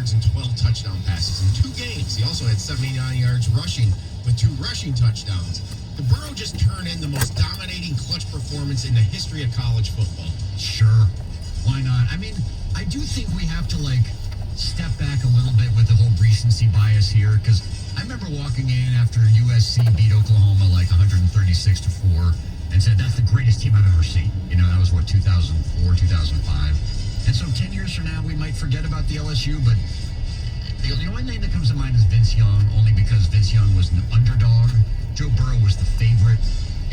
yards and 12 touchdown passes in 2 games. He also had 79 yards rushing with 2 rushing touchdowns. The Burrow just turned in the most dominating clutch performance in the history of college football. Sure. Why not? I mean, I do think we have to, step back a little bit with the whole recency bias here, because I remember walking in after USC beat Oklahoma 136-4 and said, that's the greatest team I've ever seen. That was, 2004, 2005. And so 10 years from now, we might forget about the LSU, but the only name that comes to mind is Vince Young, only because Vince Young was an underdog. Joe Burrow was the favorite.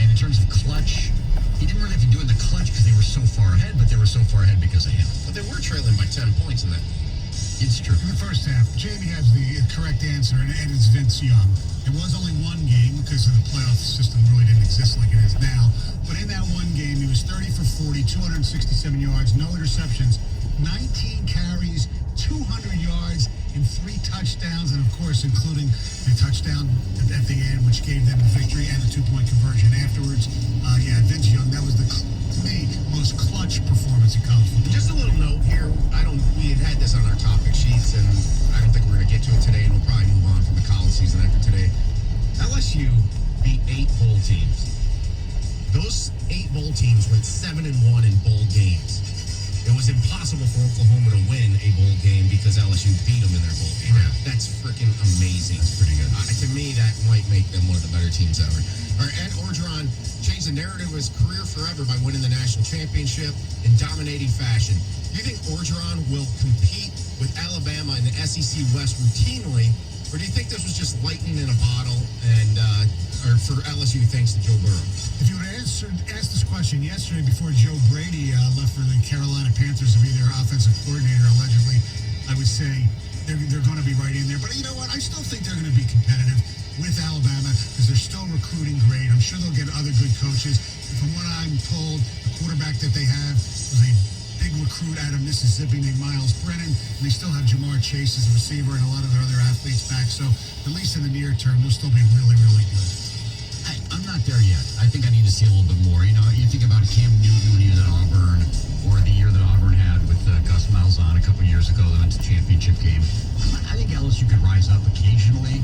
And in terms of clutch, he didn't really have to do it in the clutch because they were so far ahead, but they were so far ahead because of him. But they were trailing by 10 points in that. It's true. In the first half, Jamie has the correct answer, and it's Vince Young. It was only one game because of the playoff system really didn't exist like it is now. But in that one game, he was 30 for 40, 267 yards, no interceptions, 19 carries, 200 yards, and 3 touchdowns, and of course, including the touchdown at the end, which gave them the victory and the 2-point conversion afterwards. Vince Young, that was to me, most clutch performance in college football. Just a little note here. We had this on our topic sheets, and I don't think we're going to get to it today, and we'll probably move on from the college season after today. LSU beat 8 bowl teams. Those 8 bowl teams went 7-1 in bowl games. It was impossible for Oklahoma to win a bowl game because LSU beat them in their bowl game. Yeah. That's freaking amazing. That's pretty good. To me, that might make them one of the better teams ever. All right, Ed Orgeron changed the narrative of his career forever by winning the national championship in dominating fashion. Do you think Orgeron will compete with Alabama in the SEC West routinely, or do you think this was just lightning in a bottle and or for LSU thanks to Joe Burrow? If you would have asked this question yesterday before Joe Brady left for the Carolina Panthers to be their offensive coordinator, allegedly, I would say they're going to be right in there. But you know what? I still think they're going to be competitive with Alabama because they're still recruiting great. I'm sure they'll get other good coaches. From what I'm told, the quarterback that they have was a big recruit out of Mississippi named Miles Brennan, and they still have Jamar Chase as a receiver and a lot of their other athletes back. So at least in the near term, they'll still be really, really good. I'm not there yet. I think I need to see a little bit more. You think about Cam Newton when he was at Auburn, or the year that Auburn had with Gus Malzahn a couple years ago. They went to the championship game. I think LSU could rise up occasionally,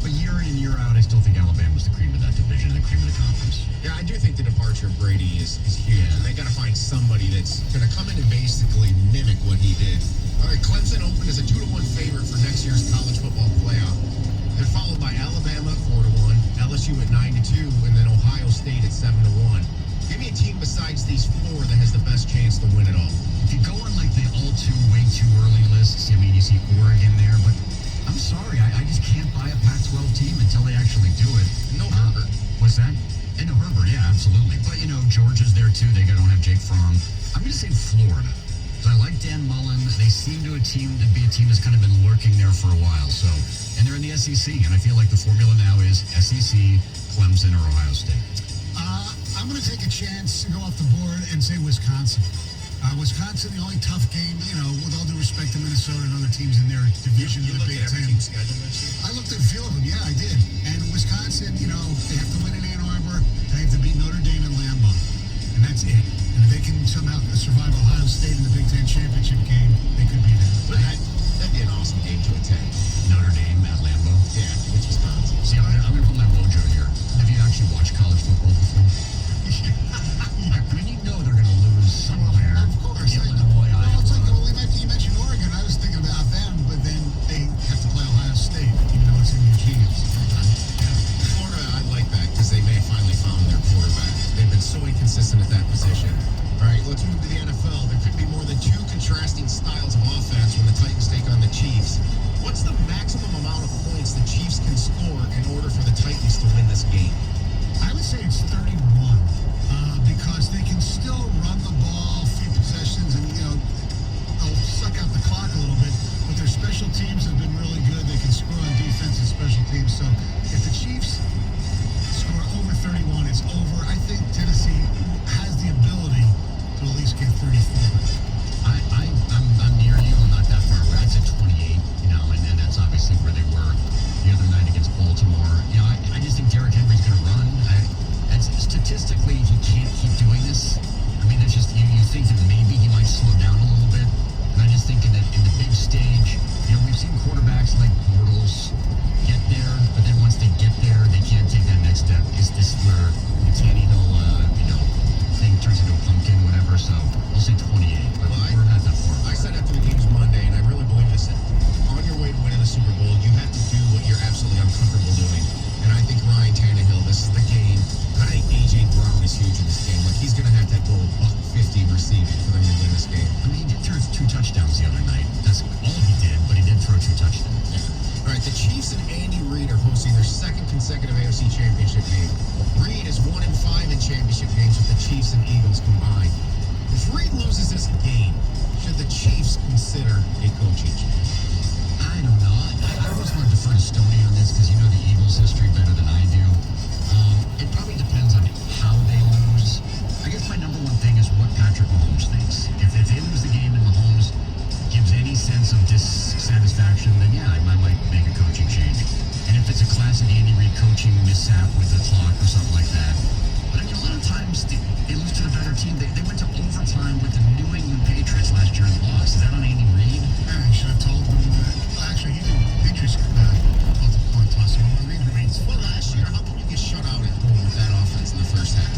but year in and year out, I still think Alabama was the cream of that division, the cream of the conference. Yeah, I do think the departure of Brady is huge. Yeah. And they got to find somebody that's going to come in and basically mimic what he did. All right, Clemson opened as a 2-1 favorite for next year's college football playoff. They're followed by Alabama at 4-1, LSU at 9-2, and then Ohio State at 7-1. Give me a team besides these 4 that has the best chance to win it all. If you go on the way too early lists, you see Oregon there, but I'm sorry, I just can't buy a Pac-12 team until they actually do it. No Herbert. What's that? And no Herbert, yeah, absolutely. But Georgia's there too. They don't have Jake Fromm. I'm going to say Florida. Because I like Dan Mullen. They seem to be a team that's kind of been lurking there for a while. So, and they're in the SEC, and I feel like the formula now is SEC, Clemson, or Ohio State. I'm going to take a chance to go off the board and say Wisconsin. Wisconsin, the only tough game, with all due respect to Minnesota and other teams in their division of the Big Ten. I looked at a few of them, yeah, I did. And Wisconsin, they have to win in Ann Arbor, they have to beat Notre Dame and Lambeau. And that's it. And if they can somehow survive Ohio State in the Big Ten championship game, they could be there. But that'd be an awesome game to attend. Notre Dame at Lambeau. Yeah, it's Wisconsin. See, I'm going to put my mojo here. Have you actually watched college football before? You know they're going to lose somewhere. Of course. Illinois, Iowa. It's like, you mentioned Oregon. I was thinking about them, but then they have to play Ohio State, even though it's in Eugene. Florida, I like that because they may have finally found their quarterback. They've been so inconsistent at that position. All right, let's move to the NFL. There could be more than 2 contrasting styles of offense when the Titans take this is the game. And I think A.J. Brown is huge in this game. Like, he's going to have that goal $150 receiving for them to win this game. I mean, he did throw 2 touchdowns the other night. That's all he did, but he did throw 2 touchdowns. Yeah. All right, the Chiefs and Andy Reid are hosting their second consecutive AFC Championship game. Reid is 1-5 in championship games with the Chiefs and Eagles combined. If Reid loses this game, should the Chiefs consider a coaching change? I don't know. I always want to defer to Stoney on this because you know the Eagles' history better than I do. It probably depends on how they lose. I guess my number one thing is what Patrick Mahomes thinks. If they lose the game and Mahomes gives any sense of dissatisfaction, then yeah, I might make a coaching change. And if it's a classic Andy Reid coaching mishap with the clock or something like that. But I mean, a lot of times they lose to the better team. They went to overtime with the New England Patriots last year and lost. Is that on Andy Reid? Yeah, you should have told them that. Well, actually, he didn't. Patriots called the coin toss. So Reid remains. Well, last year, how come you get shut out at home with that offense in the first half?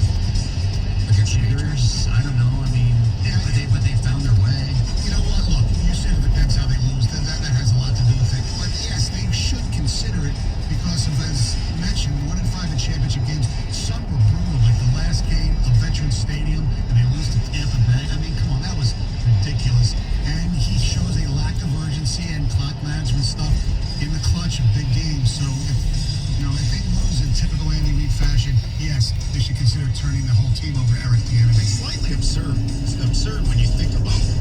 Against the Patriots? I don't know. I mean, Yeah, but they found their way. You know what? Look, you said it depends how they lose. That has a lot to do with it. But yes, they should consider it because of, as mentioned, 1-5 in championship games. Some were brutal, like the last game of Veterans Stadium, and they lose to Tampa Bay. I mean, come on, that was ridiculous. And he shows a lack of urgency and clock management stuff in the clutch of big games. So if they lose in typical Andy Reid fashion, yes, they should consider turning the whole team over to Eric Bieniemy. It's slightly absurd. It's absurd when you think about it.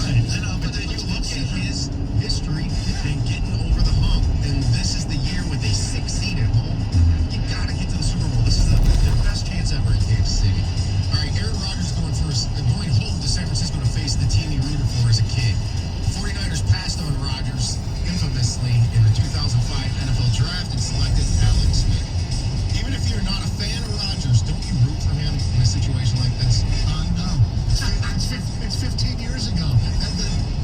Right. I know, But then you look at his history and getting over the hump, and this is the year with a 6 seed at home. You gotta get to the Super Bowl. This is the best chance ever in Kansas City. All right, Aaron Rodgers going home to San Francisco to face the team he rooted for as a kid. 49ers passed on Rodgers infamously in the 2005 NFL Draft and selected Alex Smith. Even if you're not a fan of Rodgers, don't you root for him in a situation like this? No. It's 15 years ago.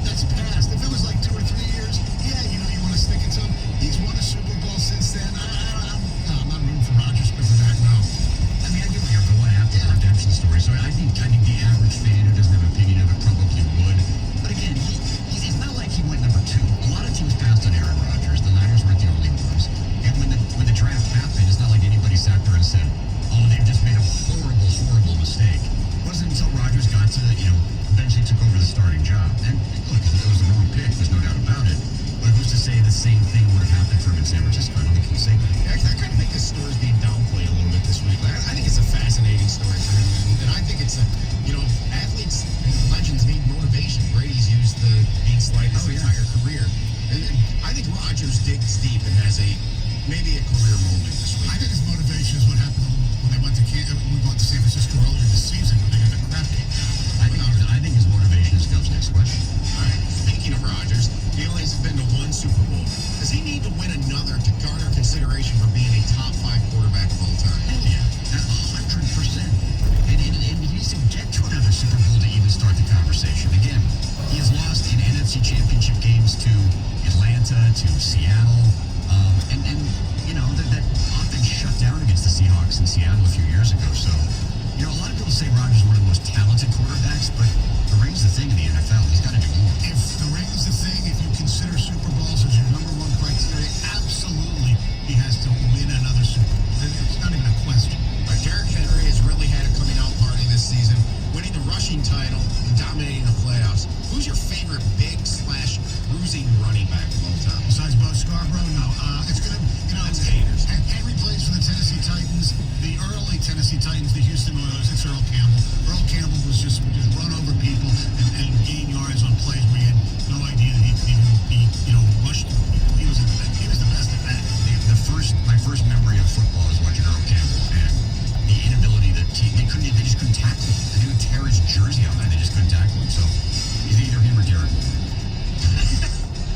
That's past. If it was like 2 or 3 years, yeah, you want to stick it to him. He's won a Super Bowl since then. I'm not rooting for Rodgers because of that, no. I mean, I get where you're going after the redemption story. So I think the average fan who doesn't have an opinion of it probably would. But again, it's not like he went number 2. A lot of teams passed on Aaron Rodgers. The Niners weren't the only ones. And when the draft happened, it's not like anybody sat there and said, "Oh, they've just made a horrible, horrible mistake." It wasn't until Rodgers got to eventually took over the starting job. And look, it was the wrong pick. There's no doubt about it. But who's to say the same thing would have happened for him in San Francisco? I don't think he can say that. I kind of think this story is being downplayed a little bit this week. I think it's a fascinating story for him, and I think it's athletes and legends need motivation. Brady's used the being slight his entire career, and I think Rodgers digs deep and has maybe a career moment this week. I think his motivation is what happened when they went to San Francisco earlier this season when they got the crap kicked out. I think his motivation is Phil's next question. All right. Speaking of Rodgers, he only has been to 1 Super Bowl. Does he need to win another to garner consideration for being a top 5 quarterback of all time? Hell yeah, 100%. And he needs to get to another Super Bowl to even start the conversation. Again, he has lost in NFC Championship games to Atlanta, to Seattle, and that offense shut down against the Seahawks in Seattle a few years ago. So, a lot of people say Rodgers is one of the most talented quarterbacks, but the ring's the thing in the NFL. He's got to do more. If the ring's the thing, if you consider Super Bowls as your number 1 criteria, absolutely he has to win another Super Bowl. It's not even a question. Derrick Henry has really had a coming out party this season, winning the rushing title and dominating the playoffs. Who's your favorite big/bruising running back of all time? Besides Bo Scarborough, no. It's going to, That's haters. Henry plays for the Tennessee Titans, the early Tennessee Titans, the Houston Oilers. It's Earl Campbell. Earl Campbell would just run over people and gain yards on plays where he had no idea that he could even be, rushed people. He was the best at that. My first memory of football is watching Earl Campbell and the inability that they just couldn't tackle him. They didn't tear his jersey off and they just couldn't tackle him. So he's either him or Derek Moore.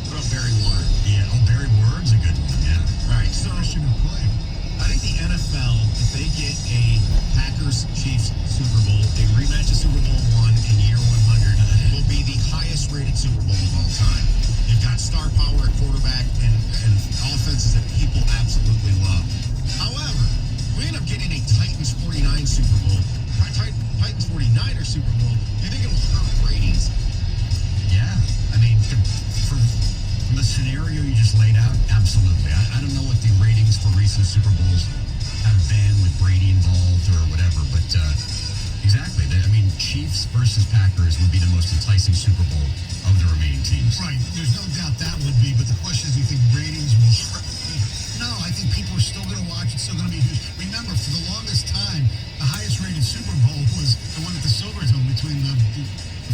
What about Barry Ward? Yeah, Barry Ward's a good one, yeah. Right, so Question of play. I think the NFL, if they get a Packers-Chiefs Super Bowl, a rematch of Super Bowl 1 in year 100, will be the highest-rated Super Bowl of all time. You've got star power at quarterback and offenses that people absolutely love. However, we end up getting a Titans-49 Super Bowl. Titans-49er Super Bowl. Do you think it'll hurt ratings? Yeah, I mean, from the scenario you just laid out, absolutely. I don't know what the ratings for recent Super Bowls have been with Brady involved or whatever. But exactly, I mean, Chiefs versus Packers would be the most enticing Super Bowl of the remaining teams. Right. There's no doubt that would be. But the question is, do you think ratings will hurt? No, I think people are still going to watch. It's still going to be huge. Remember, for the longest time, the highest rated Super Bowl was the one at the Silverdome between the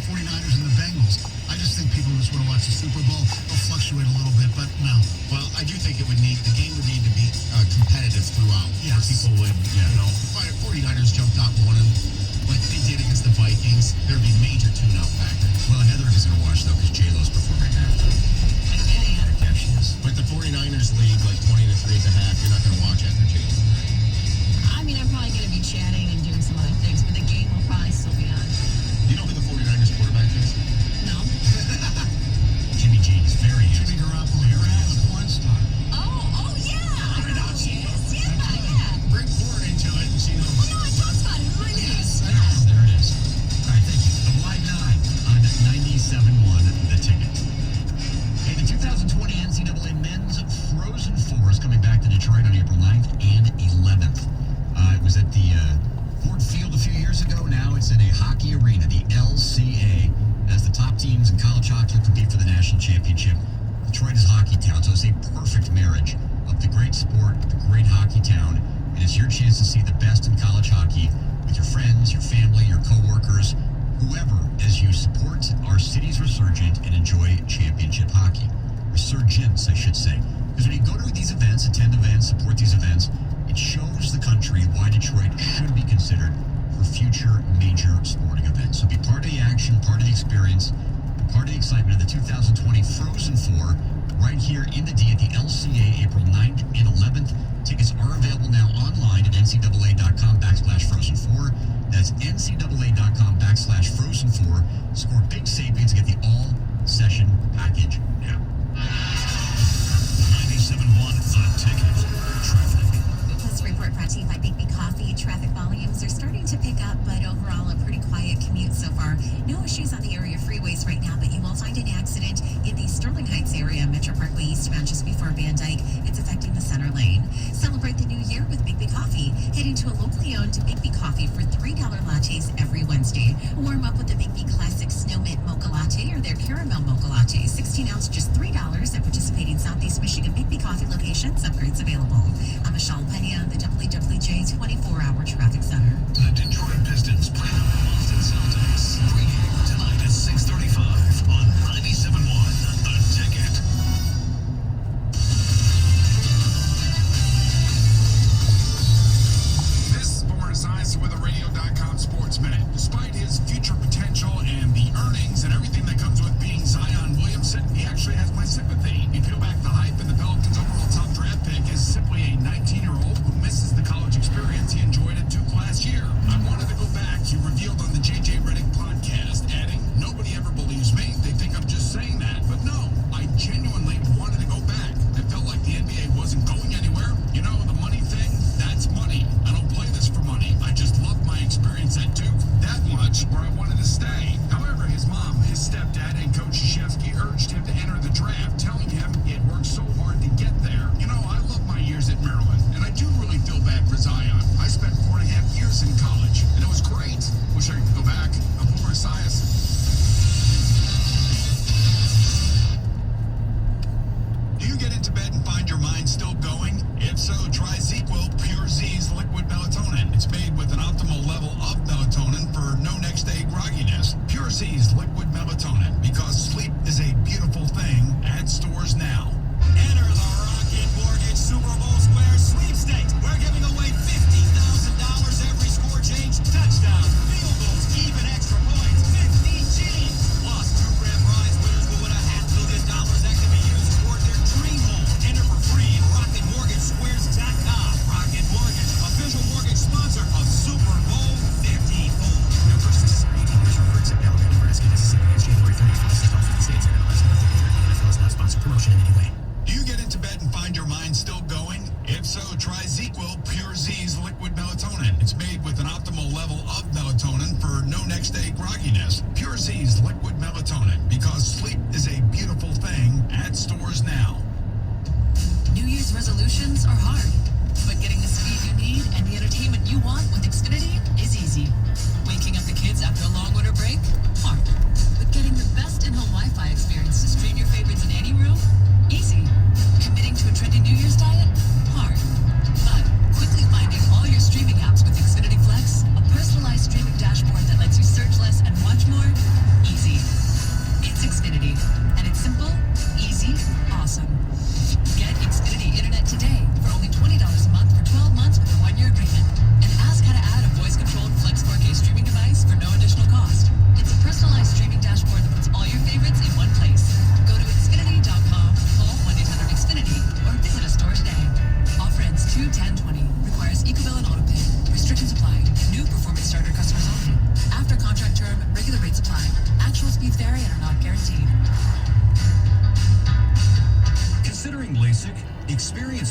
49ers and the Bengals. I just think people just want to watch the Super Bowl. It'll fluctuate a little bit, but no. Well, I do think the game would need to be competitive throughout. Yes. People would, if 49ers jumped out and won them like they did against the Vikings, there'd be major tune-out factor. Well, Heather is going to watch, though, because J-Lo's performing now. Yeah, she is. But the 49ers lead like 20-3 at the half. You're not going to watch after J-Lo. I mean, I'm probably going to be chatting and doing some other things, but the game will probably still be on. You know who the 49ers quarterback is? No. Jimmy G is very Jimmy handsome. Garoppolo, you're right, the porn star. Oh, yeah. I know who he is. Yeah. Bring porn into it and she knows. Well, no, I talked about him. I knew. There it is. All right, thank you. The Wide 9 on 97.1 The Ticket. Hey, the 2020 NCAA Men's Frozen Four is coming back to Detroit on April 9th and 11th. It was at the Ford Field a few years ago. Now it's in a hockey arena, the LCA, as the top teams in college hockey will compete for the national championship. Detroit is a hockey town, so it's a perfect marriage of the great sport, the great hockey town, and it's your chance to see the best in college hockey with your friends, your family, your coworkers, whoever, as you support our city's resurgent and enjoy championship hockey. Resurgence, I should say. Because when you go to these events, attend events, support these events, it shows the country why Detroit should be considered for future major sporting events. So be part of the action, part of the experience, part of the excitement of the 2020 Frozen Four right here in the D at the LCA, April 9th and 11th. Tickets are available now online at ncaa.com/Frozen4. That's ncaa.com/Frozen4. Score big savings and get the all-session package now. 97.1 The Ticket. Traffic. This report brought to you by Bigby Coffee. Traffic volumes are starting to pick up, but overall a pretty quiet commute so far. No issues on the area freeways right now, but you will find an accident in the Sterling Heights area, Metro Parkway eastbound just before Van Dyke. It's affecting the center lane. Celebrate the new year with Bigby Coffee. Head into a locally owned Bigby Coffee for $3 lattes every Wednesday. Warm up with a Bigby Classic Snow Mint Mocha Latte or their Caramel Mocha Latte. 16 ounce, just $3 at participating Southeast Michigan Bigby Coffee locations. Upgrades available. I'm Michelle Pena, the WWJ 24-hour traffic center. The Detroit Pistons play the Boston Celtics. Pregame tonight at 6:35 on 97.1 The Ticket. This is Boris Eisen with a Radio.com Sports Minute. Despite his future potential and the earnings and everything that comes with being Zion Williamson, he actually has my sympathy. You peel back the hype, and the Pelicans' overall top draft pick is simply a 19-year-old who misses the college experience he enjoyed at Duke last year. I wanted to go back, he revealed on the JJ Redick podcast, adding, "Nobody ever believes me. They think I'm just saying that. But no, I genuinely wanted to go back. I felt like the NBA wasn't going anywhere. You know, the money thing, that's money. I don't play this for money. I just loved my experience at Duke that much where I wanted to stay." However, his mom, his stepdad, and Coach Krzyzewski urged him to enter the draft, telling him he had worked so hard to get there. You know, I love my years at Maryland, and I do really feel bad for Zion. I spent 4.5 years in college, and it was great. Wish I could go back. I'm Boris Eisen. Do you get into bed and find your mind still going? If so, try ZzzQuil Pure Z's liquid melatonin. It's made with an optimal level of melatonin for no next day grogginess. Pure Z's liquid melatonin, because sleep is a beautiful thing at stores now. Enter the Rocket Mortgage Super Bowl Square Sweepstakes. We're giving away $50,000 every score change, touchdowns, field goals, even extra points, 15 teams. Plus, 2 grand prize winners will win $500,000 that can be used toward their dream home. Enter for free at RocketMortgageSquares.com. Rocket Mortgage, official mortgage sponsor of Super Bowl 54. No purchase necessary. 18 years or older, except Alabama, Nebraska, Mississippi. Against January 31st, 2006. And MLS North America. NFL is not a sponsored promotion in any way. Do you get into bed and find your mind still going? If so, try ZzzQuil Pure Z's liquid melatonin. It's made with an optimal level of melatonin for no next day grogginess. Pure Z's liquid melatonin, because sleep is a beautiful thing at stores now. New Year's resolutions are hard, but getting the speed you need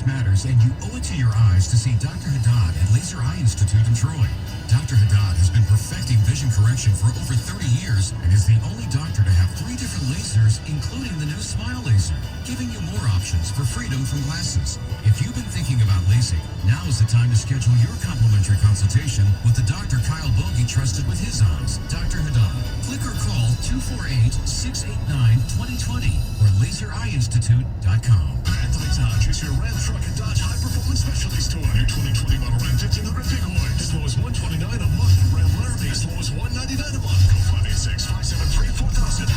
matters, and you owe it to your eyes to see Dr. Haddad at Laser Eye Institute in Troy. Dr. Haddad has been perfecting vision correction for over 30 years and is the only doctor to have 3 different lasers, including the new Smile Laser, giving you more options for freedom from glasses. If you've been thinking about LASIK, now is the time to schedule your complimentary consultation with the Dr. Kyle Bogey trusted with his eyes, Dr. Haddad. Click or call 248-689-2020 or lasereyeinstitute.com. At Dodge, choose your Ram truck and Dodge high performance specialty store. New 2020 model Ram 1500 Bighorn, as low as $129 a month. Ram Laramie, as low as $199 a month. Call 586-573-4000.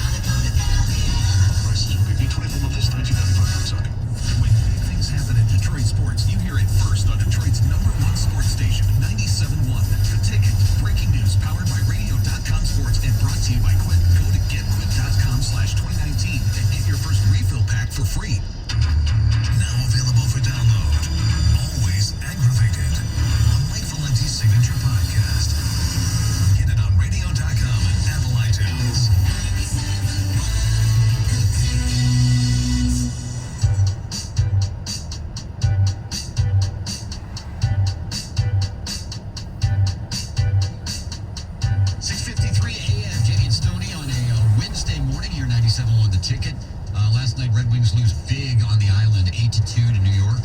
Prices will be 24 months, $19.95 per truck. When big things happen in Detroit sports, you hear it first on Detroit's #1 sports station, 97.1. The Ticket. Breaking news powered by Radio.com Sports and brought to you by Quip. Go to getquip.com/2019 and get your first refill pack for free. Now available for download. Always Aggravated. A Mike Valenti's signature podcast. Get it on Radio.com and Apple iTunes. On the Ticket. Last night, Red Wings lose big on the island, 8-2 to New York.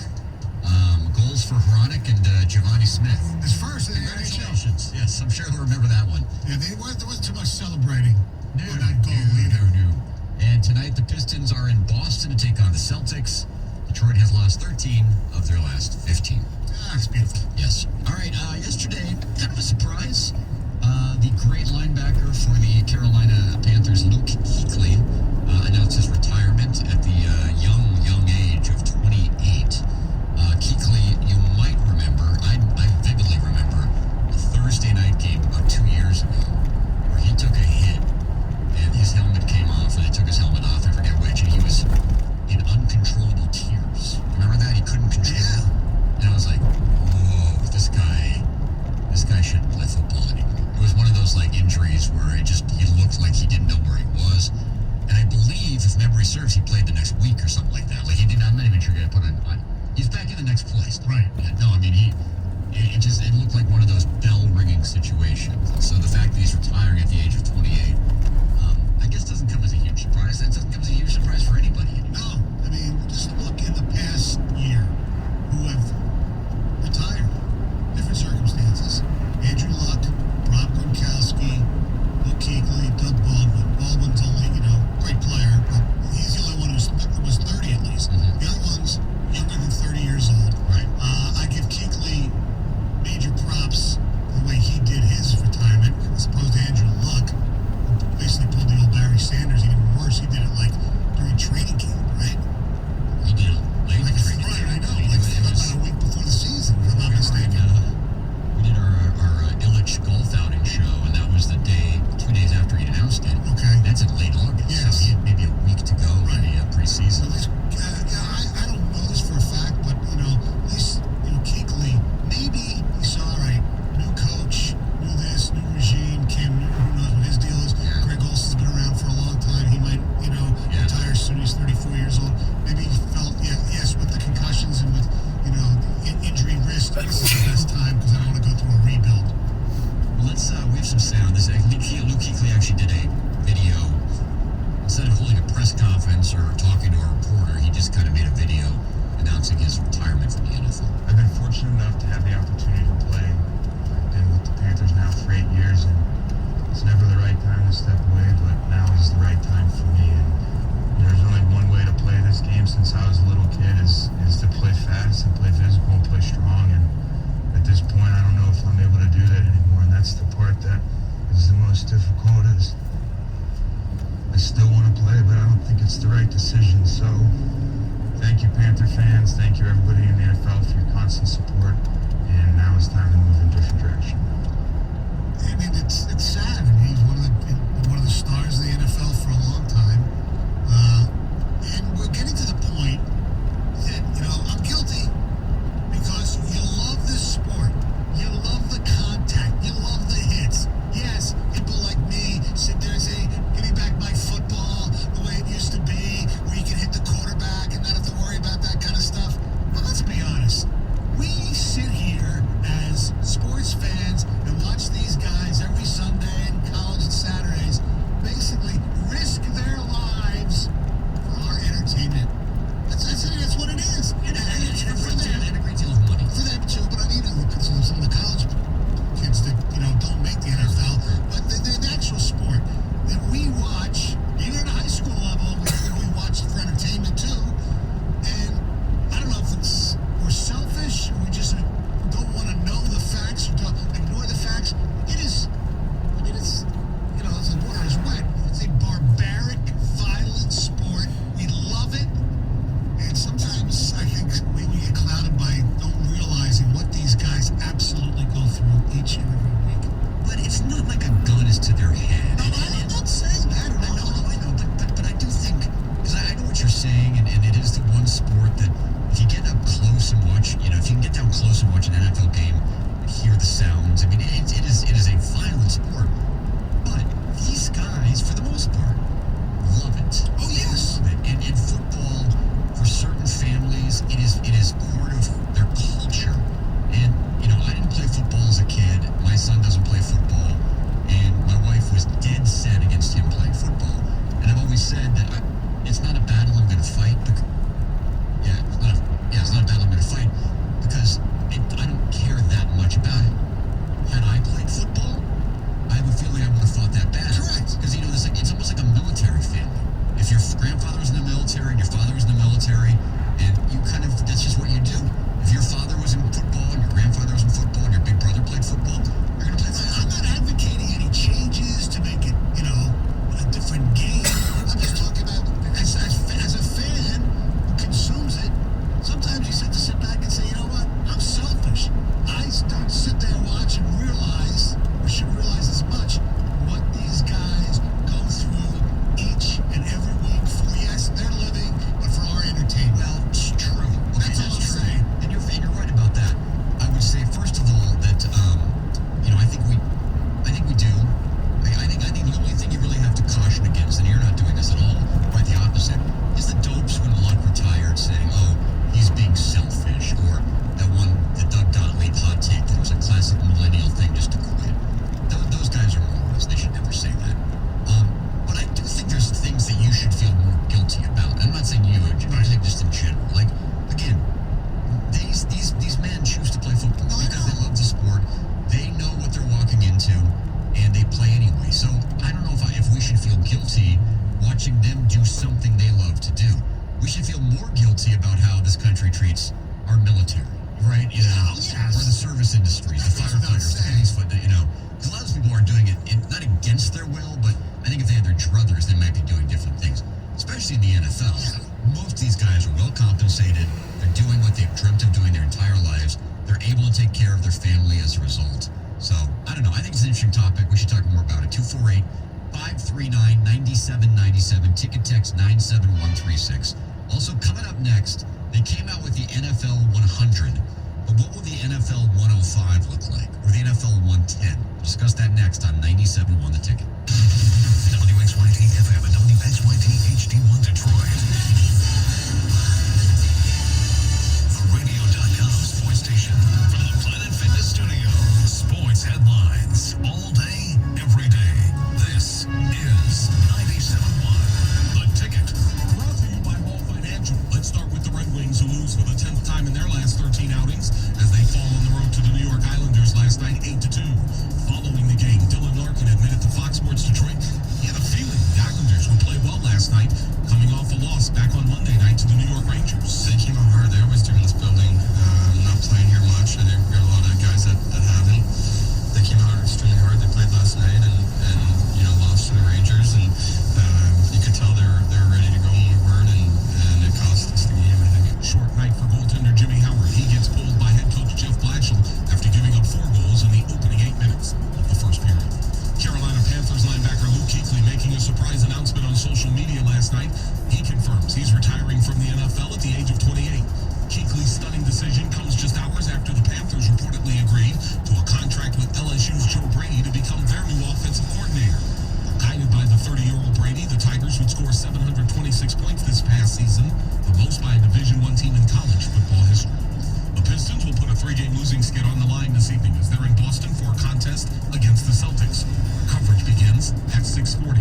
Goals for Hronik and Giovanni Smith. His first in the NHL. Congratulations. Yes, I'm sure he'll remember that one. Yeah, there wasn't too much celebrating on that goal either. And tonight, the Pistons are in Boston to take on the Celtics. Detroit has lost 13 of their last 15. That's beautiful. Yes. All right, yesterday, kind of a surprise. The great linebacker for the Carolina Panthers, Luke Kuechly, announced his retirement at the young age of 28. Kuechly, you might remember, I vividly remember, a Thursday night game about 2 years ago where he took a hit and his helmet came off, and they took his helmet off, I forget which, and he was in uncontrollable tears. Remember that? He couldn't control it. And I was like, whoa, this guy shouldn't play football anymore. It was one of those like injuries where he looked like he didn't know where he was. And I believe, if memory serves, he played the next week or something like that. Like he did not, I'm not even sure he got put on. He's back in the next place. Right. No, I mean, it looked like one of those bell ringing situations. So the fact that he's retiring at the age of 28, I guess doesn't come as a huge surprise. That doesn't come as a huge surprise for anybody anymore. No, I mean, just look in the past year who have retired. Different circumstances. Andrew Luck, Rob Gronkowski, Luke Kuechly, Doug Baldwin. Baldwin's only, great player, but he's the only one who was 30 at least. Mm-hmm. The other one's younger than 30 years old. Right. I give Kuechly major props for the way he did his retirement, as opposed to Andrew Luck, who basically pulled the old Barry Sanders even worse. He did it like during training camp, right? He did it late in training Right, camp. I know. He Like did it. about a week before the season, if I'm not mistaken. We did our Illich golf outing show, and that was the day, 2 days after he announced it. Okay. That's in late August. Yes. So he had maybe a week to go in the So preseason. this, I don't know this for a fact, but at least Kuechly, maybe he saw, all right, new coach, new this, new regime, Cam Newton, who knows what his deal is. Yeah. Greg Olson's been around for a long time. He might, retire as soon as he's 34 years old. Maybe he felt, yes, with the concussions and with, the injury risk, this is the best time because I don't want to go through a rebuild. Well, let's, we have some sound. Luke Kuechly actually did a video. Instead of holding a press conference or talking to a reporter, he just kind of made a video announcing his retirement from the NFL. I've been fortunate enough to have the opportunity to play. I've been with the Panthers now for 8 years, and it's never the right time to step away, but now is the right time for me. And there's only one way to play this game since I was a little kid is to play fast and play physical and play strong. And at this point, I don't know if I'm able to do that anymore, and that's the part that is the most difficult. Is I still want to play, but I don't think it's the right decision. So thank you, Panther fans. Thank you, everybody in the NFL, for your constant support. And now it's time to move in a different direction. I mean, it's sad. I mean, he's one of the stars of the NFL for a long time. And we're getting to the point that, I'm guilty because you love this sport. You love the contact. You love the hits. Yes, people like me sit there and say, give me back my football the way it used to be, where you can hit the quarterback and not have to worry about that kind of stuff. But let's be And sometimes I think we get clouded by don't realizing what these guys absolutely go through each and every week. But it's not like a gun is to their head. No, I'm not saying that at all. I know, but I do think, because I know what you're saying, and it is the one sport that if you get up close and watch, if you can get down close and watch an NFL game, hear the sounds. I mean, it is a violent sport, but these guys, for the most part, love it. Oh yes. And football, for certain families, it is part of their culture. And I didn't play football as a kid. My son doesn't play football, and my wife was dead set against him playing football. And I've always said that it's not a battle I'm going to fight. It's not a battle I'm going to fight because I don't care that much about it. Had I played football, I have a feeling I would have fought that bad. Correct. Because it's almost like a military family. If your grandfather was in the military and your father was in the military, and that's just what you do. If your father was in football and your grandfather was in football and your big brother played football, you're going to play football. I'm not advocating any changes to make it, a different game. I'm just talking about as a fan who consumes it, sometimes you have to sit back and say, you know what, I'm selfish. I don't sit there and watch and realize, or should realize as much, what these guys go through each and every week for, yes, their living, but for our entertainment. Well, it's true. Okay, That's all I'm true. saying. And you're right about that. I would say, first of all, that I think we do. I think the only thing you really have to caution against, and you're not doing this at all, quite the opposite, is the dopes when Luck retired saying, "Oh, he's being selfish," or the Doug Gottlieb hot take that was a classic millennial thing just to quit. Those guys are morons. They should never say that. But I do think there's things that you should feel more guilty about. I'm not saying you, I think just in general. Like, again, these men choose to play football because they love the sport. They know what they're walking into, and they play anyway. So I don't know if we should feel guilty watching them do something they love to do. We should feel more guilty about how this country treats our military, right? Yes. Or the service industries, the firefighters, the police, because a lot of these people are doing it not against their will, but I think if they had their druthers, they might be doing different things, especially in the NFL. Yeah. Most of these guys are well compensated. They're doing what they've dreamt of doing their entire lives. They're able to take care of their family as a result. So, I don't know. I think it's an interesting topic. We should talk more about it. 248-539-9797. Ticket text 97136. Also, coming up next, they came out with the NFL 100. But what will the NFL 105 look like? Or the NFL 110? We'll discuss that next on 97.1 The Ticket. WXYT FM and WXYT HD1 Detroit. The Radio.com sports station from the Planet Fitness Studio. Sports headlines all day, every day. This is 97.1 The Ticket. Brought to you by Hall Financial. Let's start with the Red Wings, who lose for the 10th time in their last 13 outings as they fall on the road to the New York Islanders last night, 8-2. Following the game, Dylan Larkin admitted to Fox Sports Detroit he had a feeling the Islanders would play well last night, coming off a loss back on Monday night to the New York Rangers. They came out hard. They always do in this building. Not playing here much. I think we got a lot of guys that haven't. They came out extremely hard. They played last night and lost to the Rangers, and you could tell they were ready to go when we weren't, and it cost us the game, I think. Short night for goaltender Jimmy Howard. He gets pulled by head coach Jeff Blatchel after giving up 4 goals in the opening 8 minutes of the first period. Carolina Panthers linebacker Luke Kuechly making a surprise announcement on social media last night. He confirms he's retiring from the NFL at the age of 28. Kuechly's stunning decision comes just hours after the Panthers reportedly agreed to a contract with LSU's Joe Brady to become their new offensive coordinator. Guided by the 30-year-old Brady, the Tigers would score 726 points this past season, the most by a Division I team in college football history. The Pistons will put a 3-game losing skid on the line this evening as they're in Boston for a contest against the Celtics. Coverage begins at 6:40.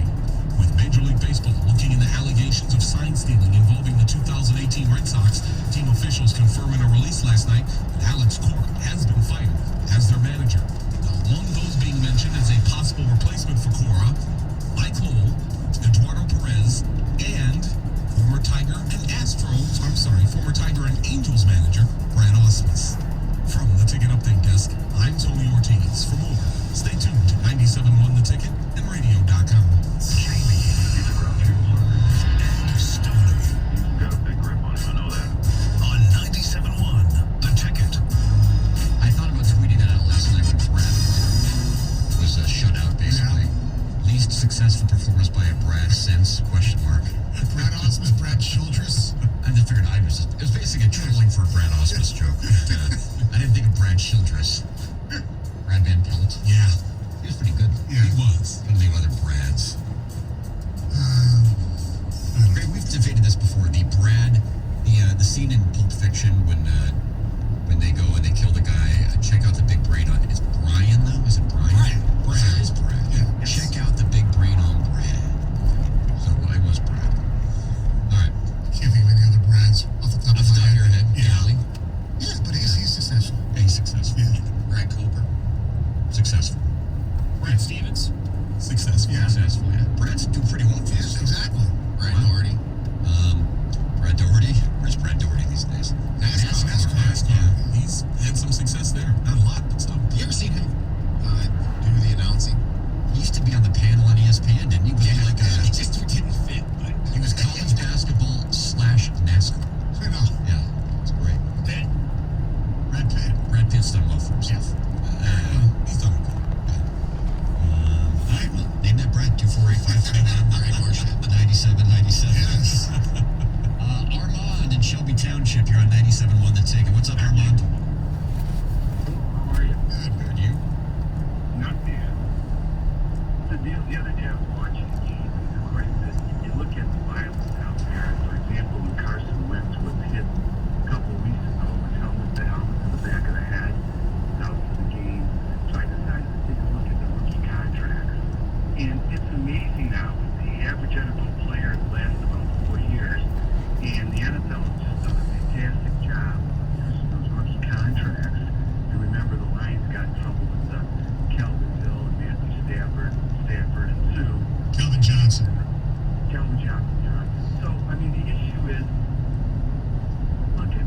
With Major League Baseball looking into allegations of sign stealing involving the 2018 Red Sox, team officials confirming a release last night that Alex Cora has been fired as their manager. Now, among those being mentioned as a possible replacement for Cora, Mike Lowell, Eduardo Perez, and former Tiger and Angels manager Brad Ausmus. From the Ticket Update Desk, I'm Tony Ortiz. For more, stay tuned to 97.1 The Ticket and Radio.com. Jamie and Stoney. Got a big grip on him, I know that. figured it was basically a trolling for a Brad Ausmus joke. I didn't think of Brad Childress. Brad Van Pelt. Yeah. He was pretty good. Yeah. He was. Couldn't think of other Brads. Great, we've debated this before. The scene in Pulp Fiction when they go and they kill the guy. Check out the big brain on it. Is Brian though? Is it Brian? Brad. It is Brad. Yeah. Check out the big brain on Brad. So I was Brad. All right. Can't think of any other Brads off the top of my head. Your head. Yeah. Galley. Yeah, but he's successful. Yeah, he's successful. Yeah. Brad Cooper. Successful. Brad Stevens. Successful. Yeah. Successful. Yeah. Brad's doing pretty well for Yes, himself. exactly. Brad Doherty. Brad Doherty. Where's Brad Doherty these days? NASCAR. Yeah. He's had some success there. Not a lot, but still. You ever seen him do the announcing? He used to be on the panel on ESPN, didn't he? Was he like He just didn't fit. But he was college basketball / NASCAR. I know. Yeah, it's great. Pitt. Brad Pitt. Brad Pitt's done well for himself. He's done okay. All right, well, name that Brad 248-539 Ray Marshall. 97. Yes. Armand in Shelby Township, you're on 97.1 The Ticket. What's up, Armand? How are you? Good. You? Not bad. The deal the other day I was watching the game, and of course you look at the violence out there. For example, when Carson Wentz was hit a couple of weeks ago with the helmet to the back of the head, out for the game. So I decided to take a look at the rookie contracts. And it's amazing now. The average NFL player lasts about 4 years, and the NFL has just done a fantastic job using those rookie contracts. You remember the Lions got in trouble with Kelvin Hill and Matthew Stafford and Sue. Calvin Johnson. Calvin Johnson, John. So, I mean, the issue is, look at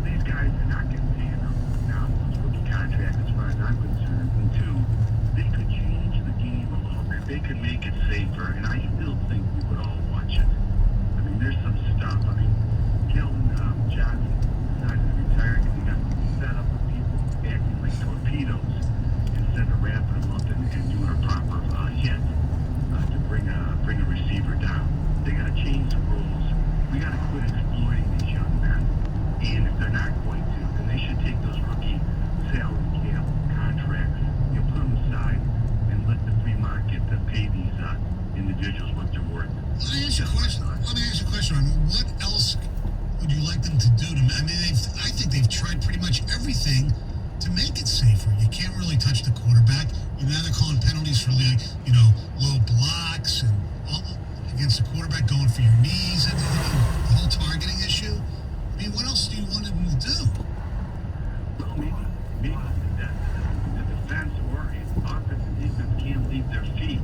these guys are not getting paid enough now. Those rookie contracts, as far as I'm concerned. And two, they could change the game a little bit. They could make it safer, and I still think we would all watch it. I mean, there's some stuff. I mean, Calvin Johnson decided to retire because he got set up with people acting like torpedoes instead of wrapping them up and doing a proper hit to bring a receiver down. They got to change the rules. We got to quit exploiting these young men. And if they're not going to, then they should take those rookie salary cap contracts, put them aside and let the free market pay these individuals what they're worth. Let me ask you a question. What else would you like them to do? I mean, I think they've tried pretty much everything to make it safer. You can't really touch the quarterback. Now they're calling penalties for low blocks and all, against the quarterback, going for your knees, and the whole targeting issue. I mean, what else do you want them to do? Well, maybe the defense or offense and defense can't leave their feet.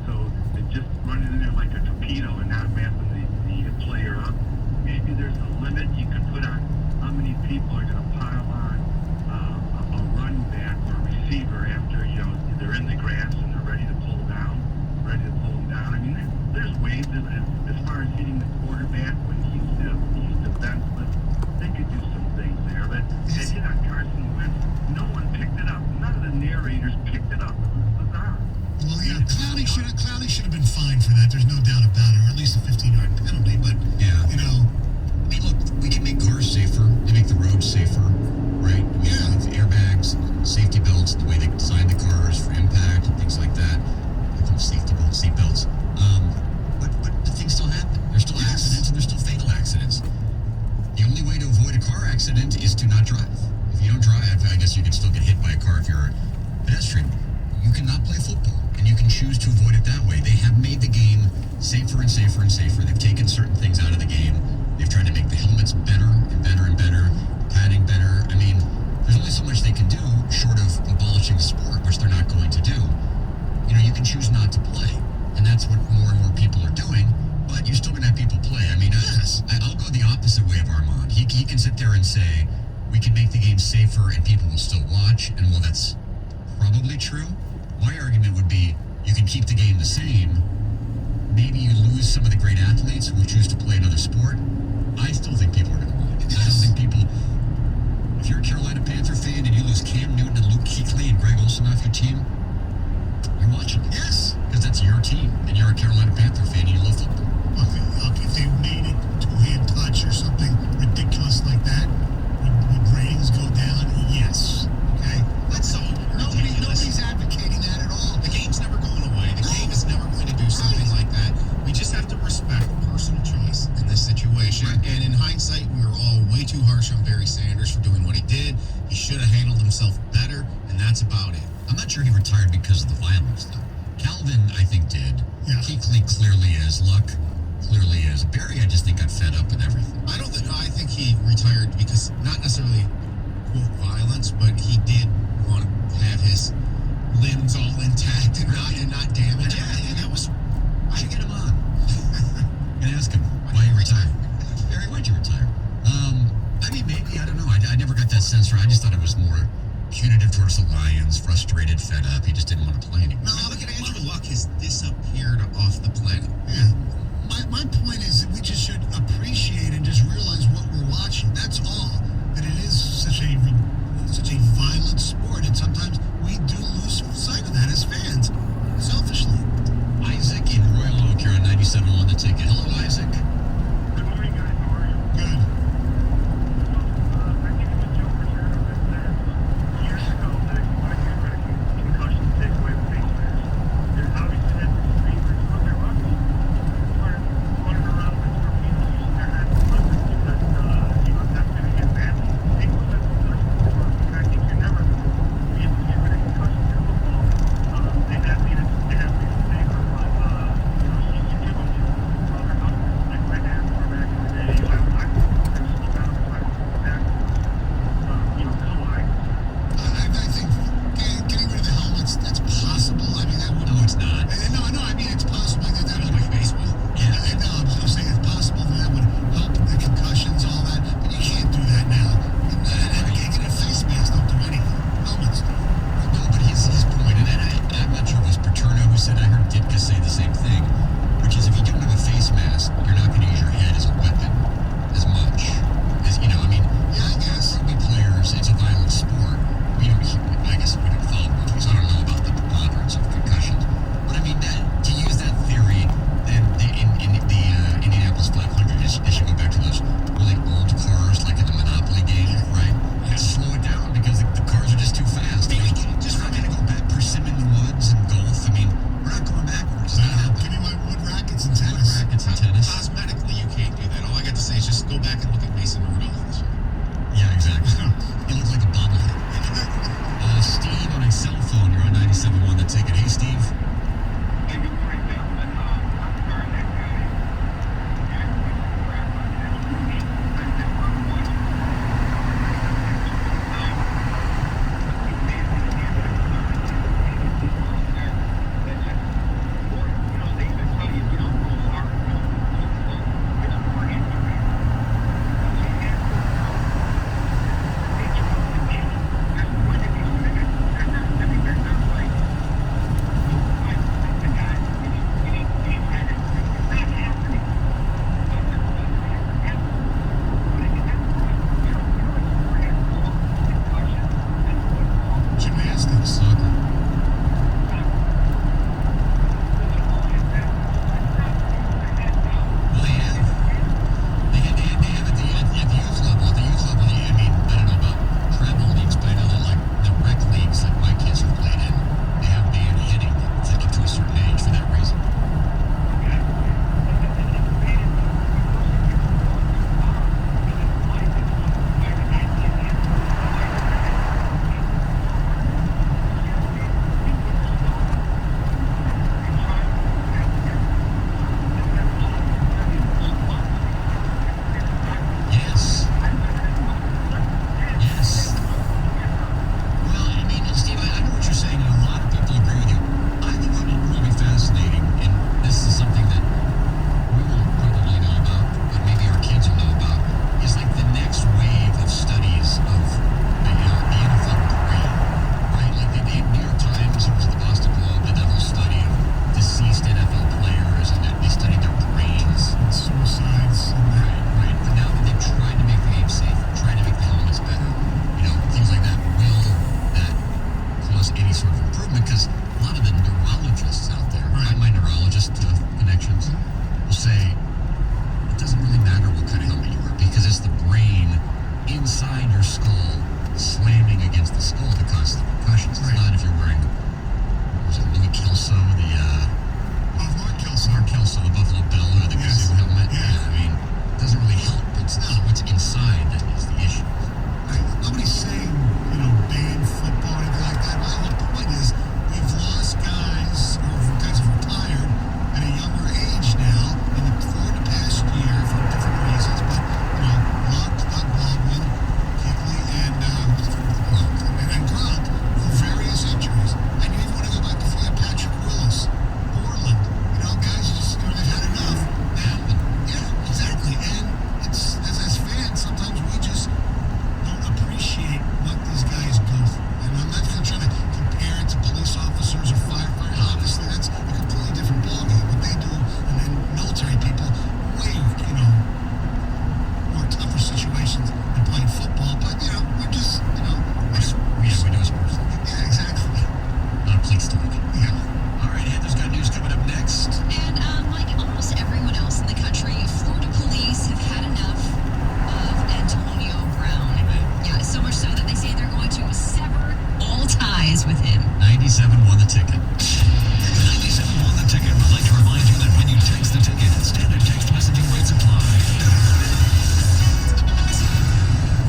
So they're just running in there like a torpedo and not wrapping the player up. Maybe there's a limit you can put on how many people are going to pile on a running back or a receiver after they're in the grass and they're ready to pull them down. I mean, there's ways as far as hitting the quarterback when he's defenseless. They could do some things there, but that hit on Carson Wentz, no one picked it up. None of the narrators picked it up. It was bizarre. Well, yeah, Clowney should have been fined for that. There's no doubt about it, or at least a 15-yard penalty. But Yeah. I mean, look, we can make cars safer. They make the roads safer, right? We have airbags, safety belts, the way they design the cars for impact and things like that. They call them safety belts, seat belts. But the things still happen. There's still accidents and there's still fatal accidents. The only way to avoid a car accident is to not drive. If you don't drive, I guess you can still get hit by a car if you're a pedestrian. You cannot play football, and you can choose to avoid it that way. They have made the game safer and safer and safer. They've taken certain things out of the game. They've tried to make the helmets better and better and better, padding better. I mean, there's only so much they can do short of abolishing the sport, which they're not going to do. You can choose not to play, and that's what more and more people are doing, but you're still going to have people play. I mean, I'll go the opposite way of Armand. He can sit there and say, we can make the game safer and people will still watch, and well, that's probably true. My argument would be, you can keep the game the same. Maybe you lose some of the great athletes who choose to play another sport. I still think people are going to watch. I don't think people... If you're a Carolina Panther fan and you lose Cam Newton and Luke Kuechly and Greg Olsen off your team, you're watching it. Yes. Because that's your team, and you're a Carolina Panther fan and you love football. Look, if they made it two-hand touch or hindsight, we were all way too harsh on Barry Sanders for doing what he did. He should have handled himself better, and that's about it. I'm not sure he retired because of the violence, though. Calvin, I think, did. Yeah. Kuechly clearly is. Luck clearly is. Barry, I just think got fed up with everything. I think he retired because not necessarily quote violence, but he did want to have his limbs all intact and not damaged. Yeah, that was. I should get him on and ask him why he retired. Barry, why'd you retire? I mean, maybe, I don't know. I never got that sense from. I just thought it was more punitive towards the Lions, frustrated, fed up. He just didn't want to play anymore. No, look at Andrew Luck has disappeared off the planet. Yeah. My point is that we just should appreciate and just realize what we're watching. That's all. That it is such a violent sport, and sometimes we do lose sight of that as fans, selfishly. Isaac in Royal Oak, you're on 97 on the ticket. Hello, Isaac. Good morning, guys. How are you? Good. I think it was Joe Paterno that said years ago that if you want to get rid of concussions, take away the face mask. There's obviously that disagreement with other rugby. Running around with torpedoes using their heads and weapons because, that's going to get badly. Take away that concussion before. And I think you're never going to be able to get rid of concussions in football. They have made it in favor, but, you give them to other husbands like my dad were back in the day. I would slow down and try to pull backwards. Come on. I think getting rid of the helmets, that's possible. I mean, that would. No, it's not. No, I mean, it's possible that would. Like baseball. Yeah, no, I'm just saying it's possible that would help the concussions, all that, but you can't do that now. And getting a face mask don't do anything. Helmets do. No, but his point, and I'm not sure if it was Paterno who said, I heard Ditka say the same thing, which is if you don't have a face mask, you're not going to use your head as a weapon as much. Yeah, I guess. Rugby players, it's a violent sport. I guess we don't follow rugby, so I don't know about the preponderance of concussions. But I mean, to use that theory, then in the Indianapolis 500, they should go back to those really old cars, like in the Monopoly game, right? And slow it down because the cars are just too fast. Just not going to go back, persimmon the woods and golf. I mean, we're not going backwards. It's not happening. Give me my wood rackets and tennis. Rackets and tennis. Cosmetically, you can't do that. All I got to say is just go back and look at Mason Rudolph this year. Yeah, exactly. You look like a bobblehead. Steve on a cell phone. You're on 97.1 the ticket. Hey, Steve. Hey, good morning, gentlemen. I'm sorry that guy. I just want to watch inside that is the issue. Nobody's saying, ban football or anything like that. My whole point is we've lost guys, or guys have retired at a younger age now for the past year for different reasons. But, Luck, Doug Baldwin, Kuechly, and Gronk for various injuries. And you even want to go back before that, Patrick Willis, Orland. Guys just, they've had enough. And, yeah, exactly. And it's, as fans, sometimes we just don't appreciate what these guys go through. And I'm not trying to compare it to police officers or firefighters. Obviously, that's a completely different ballgame. What they do, and then military people, way, more tougher situations than playing football. But, we're just, We do a sports thing. yeah, exactly. Not a police talk. Yeah. All right, Heather's got news coming up next. And like almost everyone else in the country, Florida police have had enough of Antonio Brown. Yeah, so much so that they say they're going to sever all ties with him. 97 won the ticket. 97 won the ticket. Would like to remind you that when you text the ticket, standard text messaging rates apply.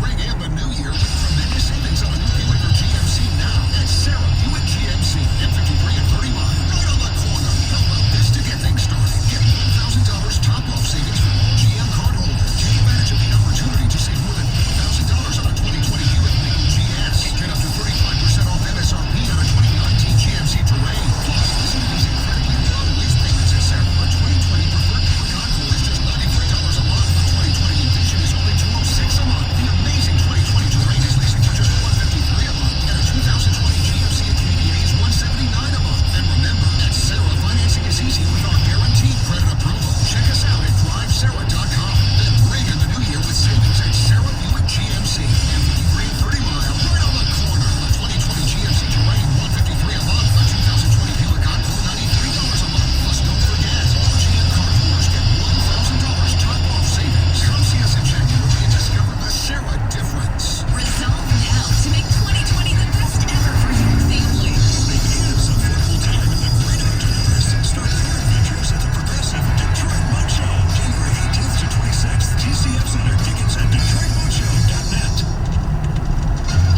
Ring in the new year with tremendous savings on a new Buick or GMC now at Sarah Buick GMC at 53 and 30 mile. Right on the corner. How about this to get things started? Get $1,000 top-off savings for all GM cardholders. Take advantage of the opportunity to save more than $8,000 on a 2020 Buick Regal GS. Get up to 35% off MSRP on a 2019 GMC Terrain. Plus, listen to these incredibly low lease payments at Sarah. A 2020 preferred Buick Encore is just $93 a month. A 2020 Envision is only $206 a month. The amazing 2020 Terrain is leasing for just $153 a month. And a 2020 GMC Acadia is $179 a month. And remember, at Sarah, financing is easy with our guaranteed credit approval. Check us out at drivesarah.com. Then ring in the new year with savings at Sarah Buick GMC and 53 and 30 mile, right on the corner. A 2020 GMC Terrain, $153 a month. A 2020 Buick Encore, $93 a month. Plus, don't forget, all GM cardholders get $1,000 top-off savings. Come see us in January and discover the Sarah difference. Resolve now to make 2020 the best ever for your family. It is affordable time in the great outdoors. Start your adventures at the Progressive Detroit Boat Show, January 18th to 26th. TCF Center. Tickets at DetroitBoatShow.net.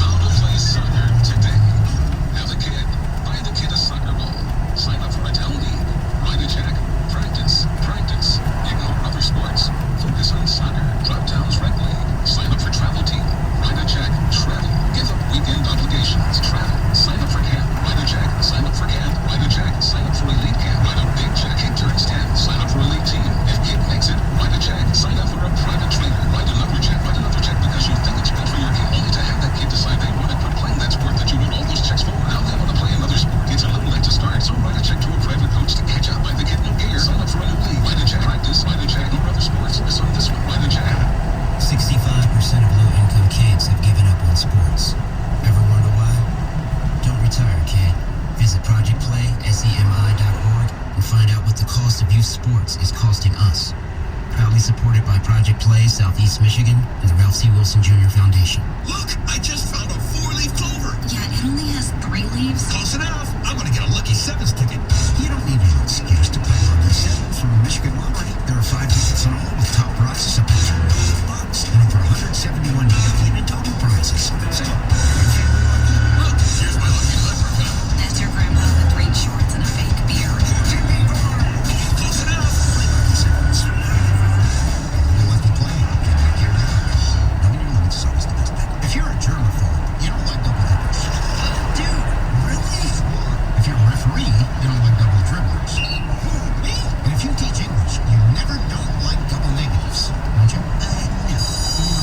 How to play soccer today. Have a kid. Buy the kid a soccer ball. Sign up for a town league. Write a check. Practice. Ignore other sports. Focus on soccer. Drop Towns Rec League. Sign up for travel team. Write a check. Travel. Give up weekend obligations. Travel. Sign up for camp. Write a check. Sign up for camp. Write a check. Sign up for elite camp. Write a big check. Kid turns 10. Sign up for elite team. If kid makes it, write a check. Sign up for a private trainer. Write another check. Write another check because you think it's good for your kid. Only to have that kid decide they want to quit playing that sport that you wrote all those checks for. Now they want to play another sport. It's a little late to start, so write a check to a private coach to catch up. Buy the kid new gear. Sign up for a new league. Write a check. Practice. Write a check. Ignore other sports. Focus on this one. Write a check. 65% of low-income kids have given up on sports. Ever wonder why? Don't retire, kid. Visit ProjectPlaySEMI.org and find out what the cost of youth sports is costing us. Proudly supported by Project Play, Southeast Michigan, and the Ralph C. Wilson Jr. Foundation. Look, I just found a 4-leaf clover. Yeah, it only has 3 leaves. Close enough. I'm going to get a lucky sevens ticket. You don't need an excuse to play Lucky 7 from Michigan Lottery. There are 5 tickets in all with top prizes up to $200 and over 171 million in total prizes. So, Look, here's my lucky leprechaun. That's your grandpa with green shorts and a fake beard. Close enough. Lucky Play can make your day. Knowing your limits is always the best bet. If you're a germaphobe, you don't like double dippers. Dude, really? If you're a referee, you don't like double dribblers. Me? And if you teach English, you never don't like double negatives, don't you? No. No,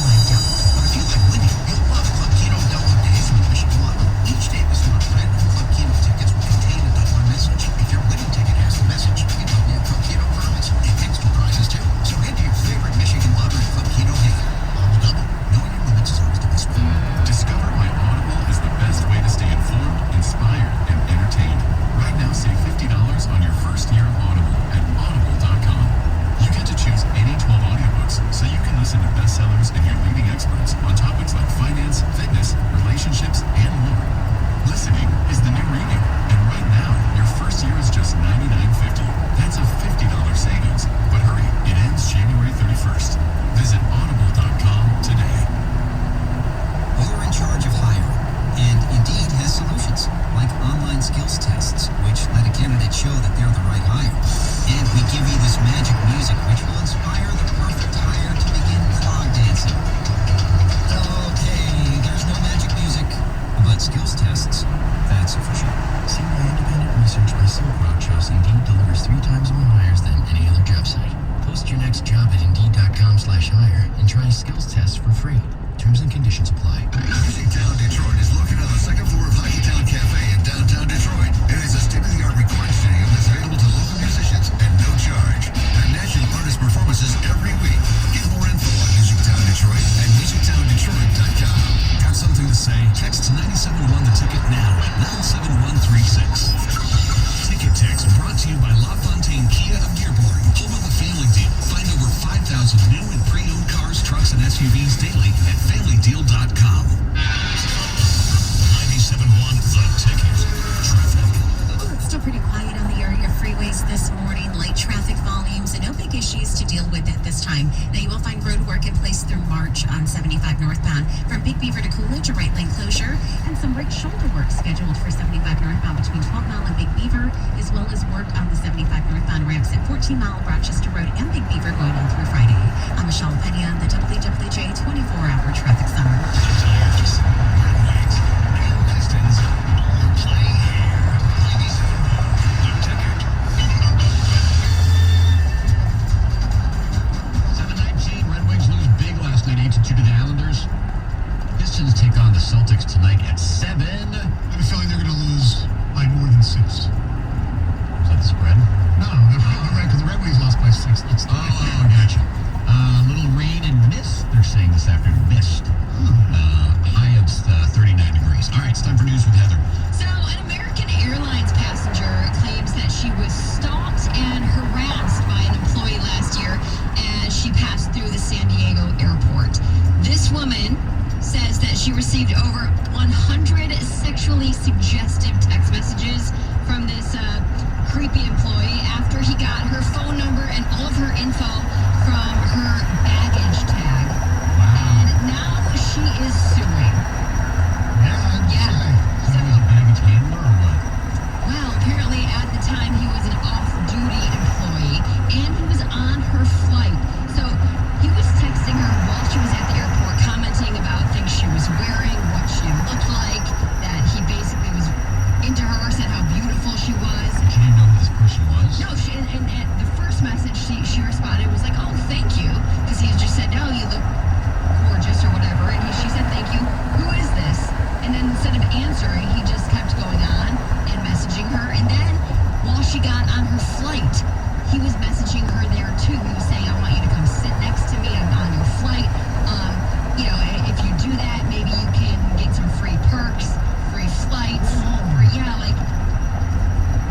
I don't. But if you like winning, you'll love Club Kino Double Days from Michigan Lotto. Each day is one random Club Kino tickets will contain a dollar message. If your winning ticket has the message, you will be a Club Kino prize and extra prizes too. So head to your favorite Michigan Lottery Club Kino game. All double. Knowing your limits is always the best bet. Discover why Audible is the best way to stay informed, inspired, and entertained. Right now, save $50 on your first year of Audible at audible.com. You get to choose any 12 audiobooks, so you can listen to bestsellers and hear leading experts on topics like finance, fitness, relationships, and more. Listening is the new reading, and right now, your first year is just $99.50. That's a $50 savings. But hurry, it ends January 31st. Visit audible.com show that they're the right hire. And we give you this magic music which will inspire the perfect hire to begin clog dancing. Okay, there's no magic music, but skills tests, that's official. See, my independent research by Silk Rock shows Indeed delivers 3 times more hires than any other job site. Post your next job at Indeed.com/hire and try a skills test for free. Terms and conditions apply. Music Town Detroit is located on the second floor of Hockeytown Cafe in downtown Detroit. It is a state-of-the-art recording studio that's available to local musicians at no charge. And national artist performances every week. Get more info on Music Town Detroit at musictowndetroit.com. Got something to say? Text 971 the ticket now at 97136. Ticket text brought to you by LaFontaine Kia of Dearborn, home of the Family Deal. Find over 5,000 new and pre-owned cars, trucks, and SUVs daily at FamilyDeal.com. 97.1 The Ticket. Traffic. It's still pretty quiet on the area freeways this morning. Light traffic volumes and no big issues to deal with at this time. Now you will find road work in place through March on 75 northbound from Big Beaver to Coolidge, a right lane closure, and some right shoulder work scheduled for 75 northbound between 12 Mile and Big Beaver, as well as work on the 75 northbound ramps at 14 Mile, Rochester Road, and Big Beaver going on through Friday. I'm Michelle Penny on the WWJ 24-hour traffic center. Tires, Red Wings, and Pistons all play here. 97.1 The Ticket. 7-19, Red Wings lose big last night, 8-2 to the Islanders. Pistons take on the Celtics tonight at 7. I have a feeling they're going to lose by more than 6. Is that the spread? No, because the Red Wings lost by 6. That's Gotcha. Little rain and mist, they're saying this afternoon. Mist. High of 39 degrees. All right, it's time for news with Heather. So, an American Airlines passenger claims that she was stalked and harassed by an employee last year as she passed through the San Diego airport. This woman says that she received over 100 sexually suggestive text messages from this creepy employee after he got her phone number and all of her info from her baggage tag. And now she is suing. So was a baggage handler or what? Well, apparently at the time he was an off-duty employee and he was on her flight. So he was texting her while she was at the airport, commenting about things she was wearing, what she looked like, that he basically was into her, said how beautiful she was. She didn't know who this person was? No, and the first message she responded was like, oh, thank you, because he just said, no, you look gorgeous or whatever, and she said, thank you, who is this? And then instead of answering, he just kept going on and messaging her, and then while she got on her flight, he was messaging her there too. He was saying, I want you to come sit next to me, I'm on your flight, if you do that, maybe you can get some free perks, free flights, like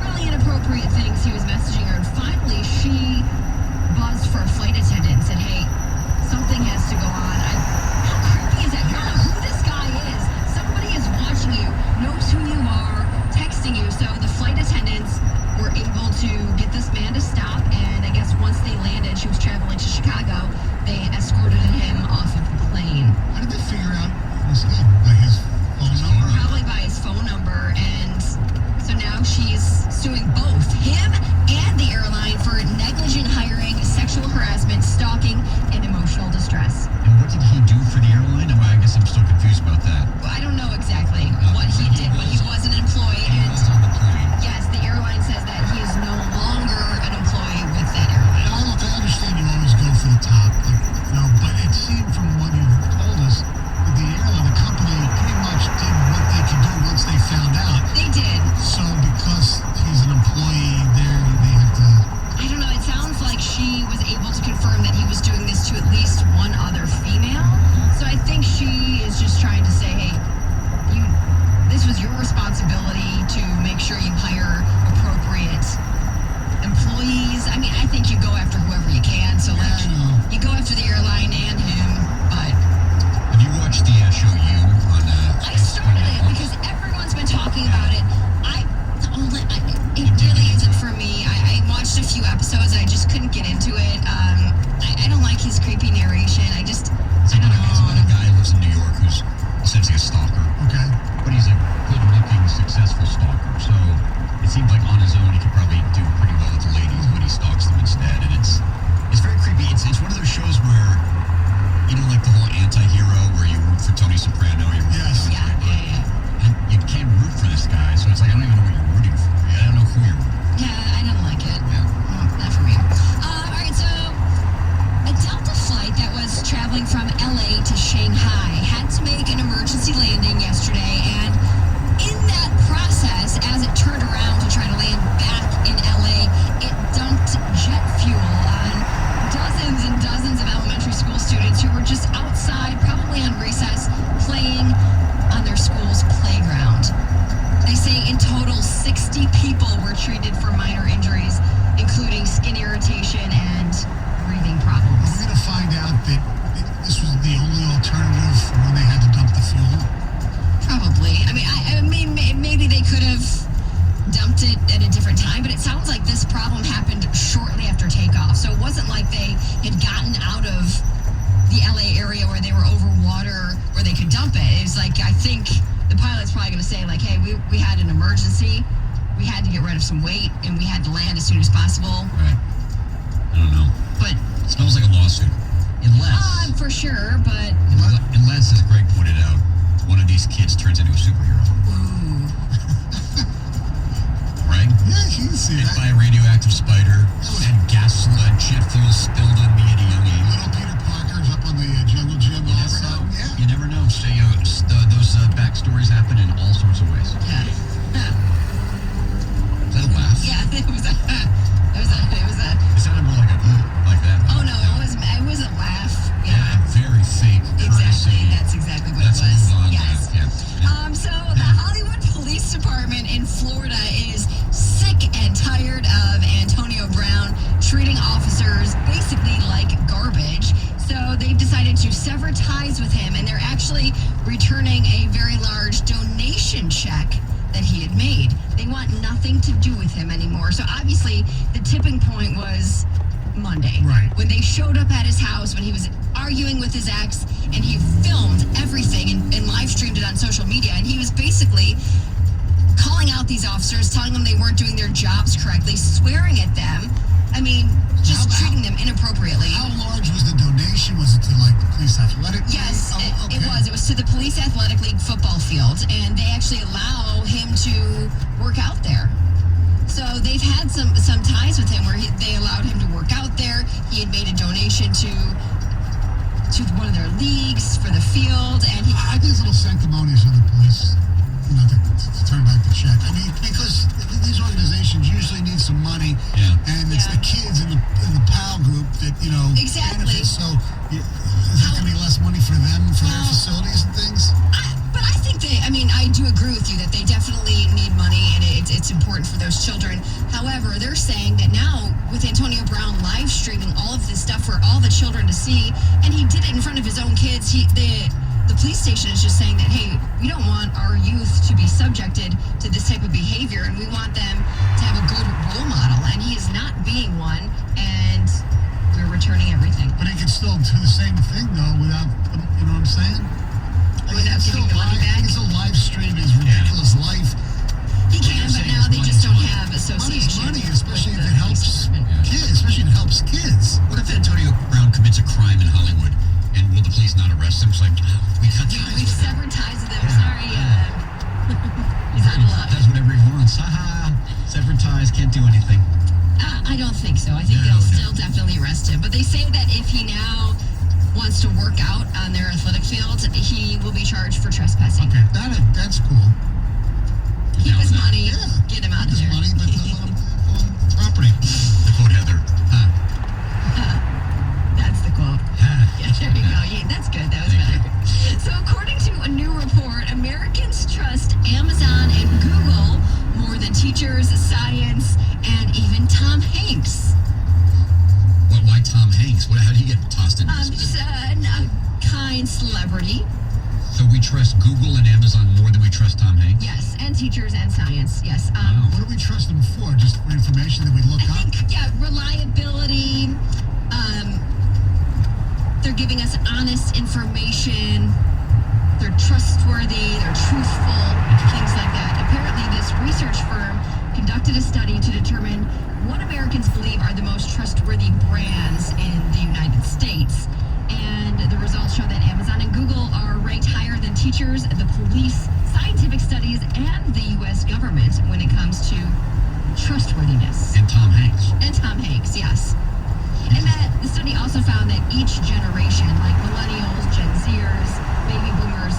really inappropriate things he was messaging her. And finally she buzzed for a flight attendant and said, hey, something has to go on. How creepy is that? You don't know who this guy is. Somebody is watching you, knows who you are, texting you. So the flight attendants were able to get this man to stop, and I guess once they landed, she was traveling to Chicago, they escorted him off of the plane. How did they figure out this guy? By his phone number? Probably by his phone number, and so now she's suing both him and the airline for negligent hiring, sexual harassment, stalking, and emotional distress. And what did he do for the airline? I guess I'm still confused about that. Well, I don't know exactly what he did, but he was an employee, and yes, the airline says that he is no longer an employee with that airline. Now, look, I understand you always go for the top, but it seemed from what you told us that the airline, the company, pretty much did what they could do once they found out. They did. So because he's an employee there, they have to... I don't know, it sounds like she was able to confirm that he was doing this to at least one other female. So I think she is just trying to say, hey, this was your responsibility to make sure you hire appropriate employees. I mean, I think you go after whoever you can. So you go after the airline and him, but... Have you watched the show You on I started it because everyone's been talking about it. It really isn't for me. I watched a few episodes and I just couldn't get into it. I don't like his creepy narration. I don't know. It's about a guy who lives in New York who's essentially a stalker. Okay. But he's a good-looking, successful stalker. So it seems like on his own he could probably emergency landing yesterday, and in that process, as it turned around to try to land back in LA, it dumped jet fuel on dozens and dozens of elementary school students who were just outside, probably on recess, playing on their school's playground. They say in total 60 people were treated for minor injuries, including skin irritation and breathing problems. Are we going to find out that this was the only alternative when they had to dump the fuel? Probably. I mean, maybe they could have dumped it at a different time, but it sounds like this problem happened shortly after takeoff. So it wasn't like they had gotten out of the LA area where they were over water where they could dump it. It's like, I think the pilot's probably going to say, like, hey, we had an emergency. We had to get rid of some weight, and we had to land as soon as possible. Right. I don't know. But It smells like a lawsuit. Unless, for sure, but unless, as Greg pointed out, one of these kids turns into a superhero. ooh, Yeah, Right? you can see Hit that. by a radioactive spider, and gas jet fuel spilled on me at a young age. Little Peter Parker's up on the jungle gym You all of a never sudden. know. Yeah. You never know. So, those backstories happen in all sorts of ways. yeah. Is that a laugh? Yeah, it was a It sounded more like like that. oh no, it was a laugh. Yeah, very fake. Exactly. courtesy. That's exactly what Let's it was. move on. Yes. Yeah. So the Hollywood Police Department in Florida is sick and tired of Antonio Brown treating officers basically like garbage. So they've decided to sever ties with him, and they're actually returning a very large donation check that he had made. They want nothing to do with him anymore. So obviously the tipping point was Monday. Right. When they showed up at his house, when he was arguing with his ex, and he filmed everything and live streamed it on social media, and he was basically calling out these officers, telling them they weren't doing their jobs correctly, swearing at them. I mean, just treating them inappropriately. How large was the donation? Was it to like the police athletic league? Yes, Oh, okay. it was. It was to the Police Athletic League football field, and they actually allow him to work out there. So they've had some ties with him where they allowed him to work out there. He had made a donation to one of their leagues for the field, and I think it's a little sanctimonious of the police, to turn back the check. I mean, because these organizations usually need some money, and it's the kids in the PAL group that Exactly. benefit. So is there going to be less money for them for their facilities and things? But I think I do agree with you that they definitely need money, and it's important for those children. However, they're saying that now with Antonio Brown live streaming all of this stuff for all the children to see, and he did it in front of his own kids, the police station is just saying that, hey, we don't want our youth to be subjected to this type of behavior, and we want them to have a good role model, and he is not being one, and we're returning everything. But he could still do the same thing though without, you know what I'm saying? Without giving the money back? He can still live stream his ridiculous life. He can, but now they just don't have Money's association. money, especially if with it the police helps department. kids. Especially if it helps kids. What if Antonio Brown commits a crime in Hollywood, and will the police not arrest him? It's like, we cut ties We've with him. severed ties with them. Sorry, he's not allowed. Does whatever he wants. Ha-ha. Severed ties, can't do anything. I don't think so. I think No, they'll no. still definitely arrest him. But they say that if he now wants to work out on their athletic field, he will be charged for trespassing. Okay, that's cool. Keep his Down there. money, Yeah. get him out of His there. money, but property. To quote Heather, That's the quote. Yeah, there you go. Yeah, that's good. That was Thank better. So according to a new report, Americans trust Amazon and Google more than teachers, science, and even Tom Hanks. Why Tom Hanks? How did he get tossed into this? Just a kind celebrity. So we trust Google and Amazon more than we trust Tom Hanks? Yes, and teachers and science. Yes. What do we trust them for? Just for information that we look I up? think, reliability. They're giving us honest information. They're trustworthy. They're truthful. Things like that. Apparently, this research firm conducted a study to determine what Americans believe are the most trustworthy brands in the United States. And the results show that Amazon and Google are ranked higher than teachers, the police, scientific studies, and the U.S. government when it comes to trustworthiness. And Tom Hanks. And Tom Hanks, yes. And that the study also found that each generation, like millennials, Gen Zers, baby boomers,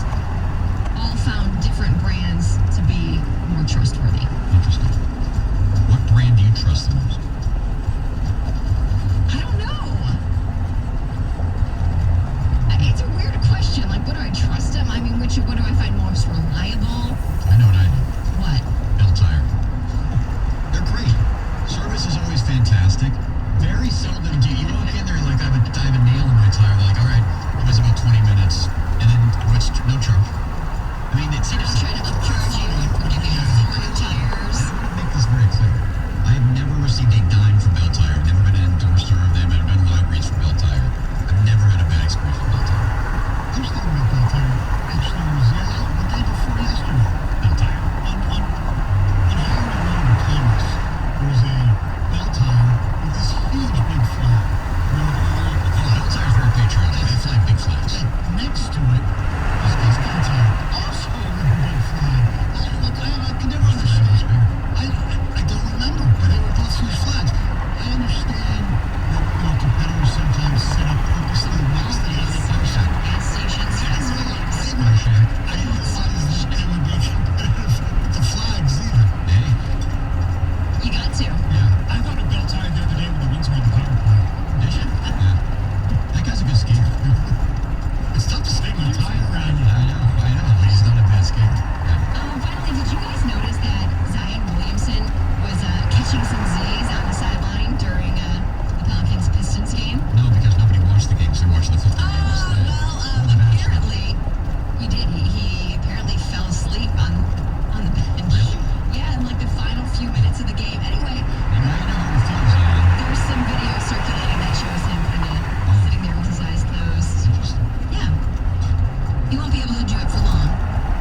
He won't be able to do it for long.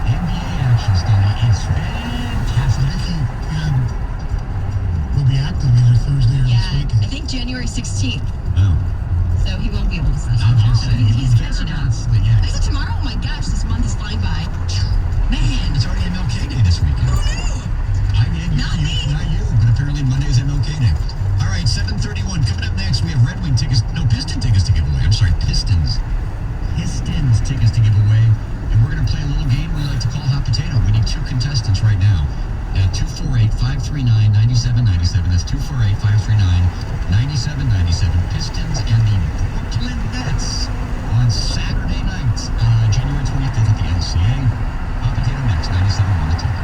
NBA action, Stevie. It's fantastic. We'll be active either Thursday or this Yeah, weekend. I think January 16th. Oh. So he won't be able to see I was just saying, He's catching up. yeah. Is it tomorrow? Oh my gosh, this month is flying by. Man, It's already MLK Day this weekend. who knew? I did. Not me. Not you, but apparently Monday's MLK Day. All right, 7:31. Coming up next, we have Red Wing tickets. No, Piston tickets to give away. I'm sorry, Pistons. Pistons tickets to give away. And we're going to play a little game we like to call Hot Potato. We need 2 contestants right now. At 248-539-9797. That's 248-539-9797. Pistons and the Brooklyn Nets on Saturday night, January 25th at the LCA. Hot Potato next, 97 on the ticket.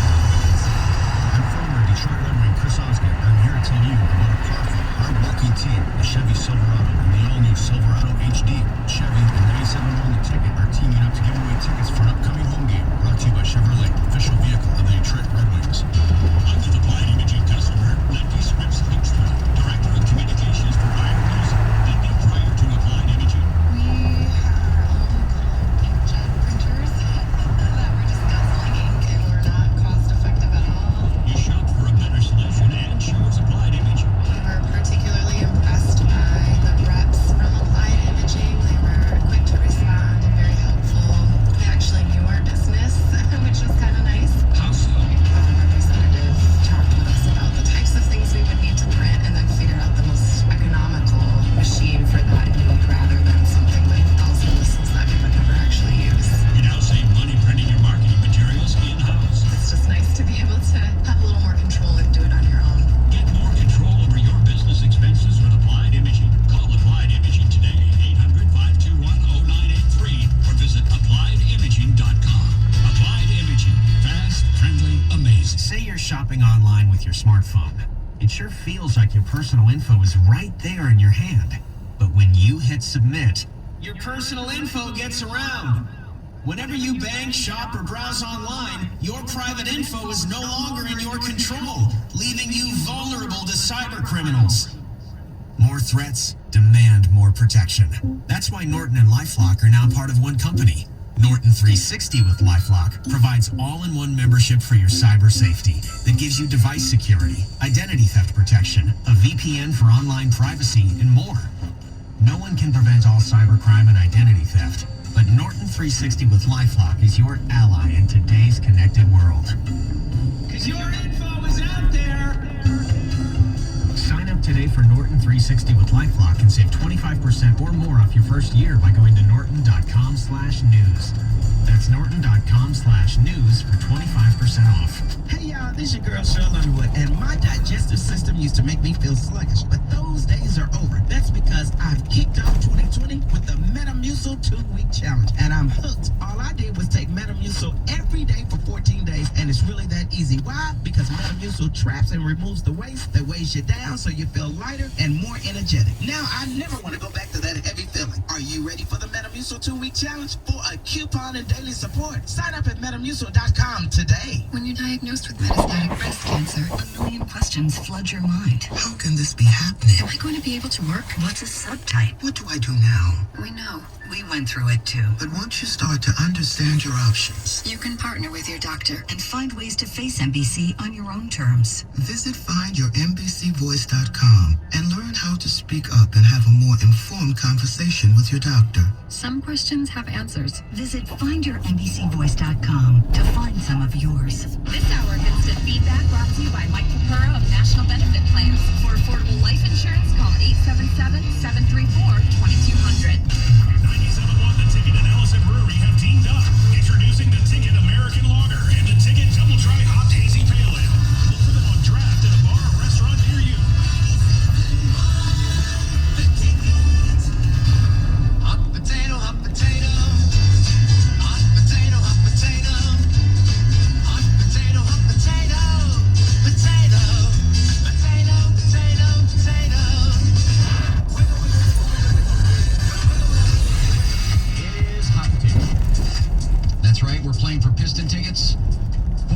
I'm former Detroit Red Wing Chris Osgood. I'm here to tell you about a powerful, hard-working team, the Chevy Silverado, and the all-new Silverado HD. Chevy and 97 on the ticket are teaming up to give away tickets for an upcoming home game. Brought to you by Chevrolet, official vehicle of the Detroit Red Wings. I'm the Applied Imaging customer, Lindy Scripps Hickstra, Director of Communications for Wireless. Lindy, prior to Applied Imaging. We have our own inkjet printers that we're just guzzling ink, and we're not cost effective at all. You shopped for a better solution and chose Applied Imaging. We were particularly impressed by the reps from Applied Imaging. They were quick to respond and very helpful. They actually knew our business, which was kind of nice. How so? Our representative talked with us about the types of things we would need to print and then figure out the most economical machine for that need rather than something with bells and whistles that we would never actually use. You now save money printing your marketing materials in-house. It's just nice to be able to have a little more control and do it on your own. Get more control over your business expenses with Applied Imaging. Call Applied Imaging today, 800-521-0983, or visit appliedimaging.com. Applied Imaging. Fast, friendly, amazing. Say you're shopping online with your smartphone. It sure feels like your personal info is right there in your hand. But when you hit submit, your personal info gets around. Whenever you bank, shop, or browse online, your private info is no longer in your control, leaving you vulnerable to cyber criminals. More threats demand more protection. That's why Norton and LifeLock are now part of one company. Norton 360 with LifeLock provides all-in-one membership for your cyber safety that gives you device security, identity theft protection, a VPN for online privacy, and more. No one can prevent all cybercrime and identity theft, but Norton 360 with LifeLock is your ally in today's connected world. 'Cause your info is out there! Sign up today for Norton 360 with LifeLock and save 25% or more off your first year by going to norton.com/news. That's norton.com/news for 25% off. Hey y'all, this your girl Cheryl Underwood, and my digestive system used to make me feel sluggish, but those days are over. That's because I've kicked off 2020 with the Metamucil 2-week challenge, and I'm hooked. All I did was take Metamucil every day for 14 days, and it's really that easy. Why? Because Metamucil traps and removes the waste that weighs you down so you feel lighter and more energetic. Now I never want to go back to that heavy feeling. Are you ready for the Metamucil 2-week challenge? For a coupon and daily support, sign up at Metamucil.com today. When you're diagnosed with metastatic breast cancer, a million questions flood your mind. How can this be happening? Am I going to be able to work? What's a subtype? What do I do now? We know. We went through it too. But once you start to understand your options, You can partner with your doctor and find ways to face MBC on your own terms. visit findyourmbcvoice.com and learn how to speak up and have a more informed conversation with your doctor. Some questions have answers. Visit findyourmbcvoice.com to find some of yours. This hour of instant feedback brought to you by Mike Capura of National Benefit Plans. For affordable life insurance, call 877-734-2200. 97.1 The Ticket and Ellison Brewery have teamed up. Introducing the Ticket American Lager and the Ticket Double Dry Hop Hazy Pale Ale. Look for them on draft at a bar or restaurant near you. Hot potato, hot potato. Hot potato, hot potato. Hot potato, hot potato. Potato. Potato, potato, potato. It is Hot Potato. That's right, we're playing for Piston tickets.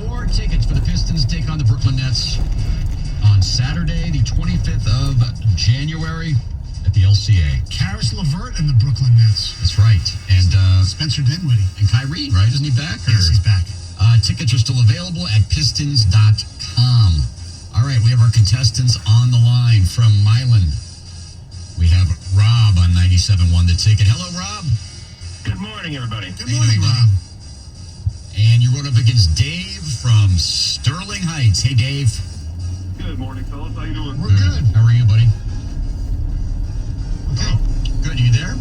4 tickets for the Pistons to take on the Brooklyn Nets on Saturday, the 25th of January. at the LCA. Karis LeVert and the Brooklyn Nets. That's right. And Spencer Dinwiddie. And Kyrie, right? Isn't he back? Yes, he's back. Tickets are still available at pistons.com. All right, we have our contestants on the line from Milan. We have Rob on 97.1 The Ticket. Hello, Rob. Good morning, everybody. Good morning, Rob. And you're going up against Dave from Sterling Heights. Hey, Dave. Good morning, fellas. How you doing? We're good. How are you, buddy? Okay. Good. You there?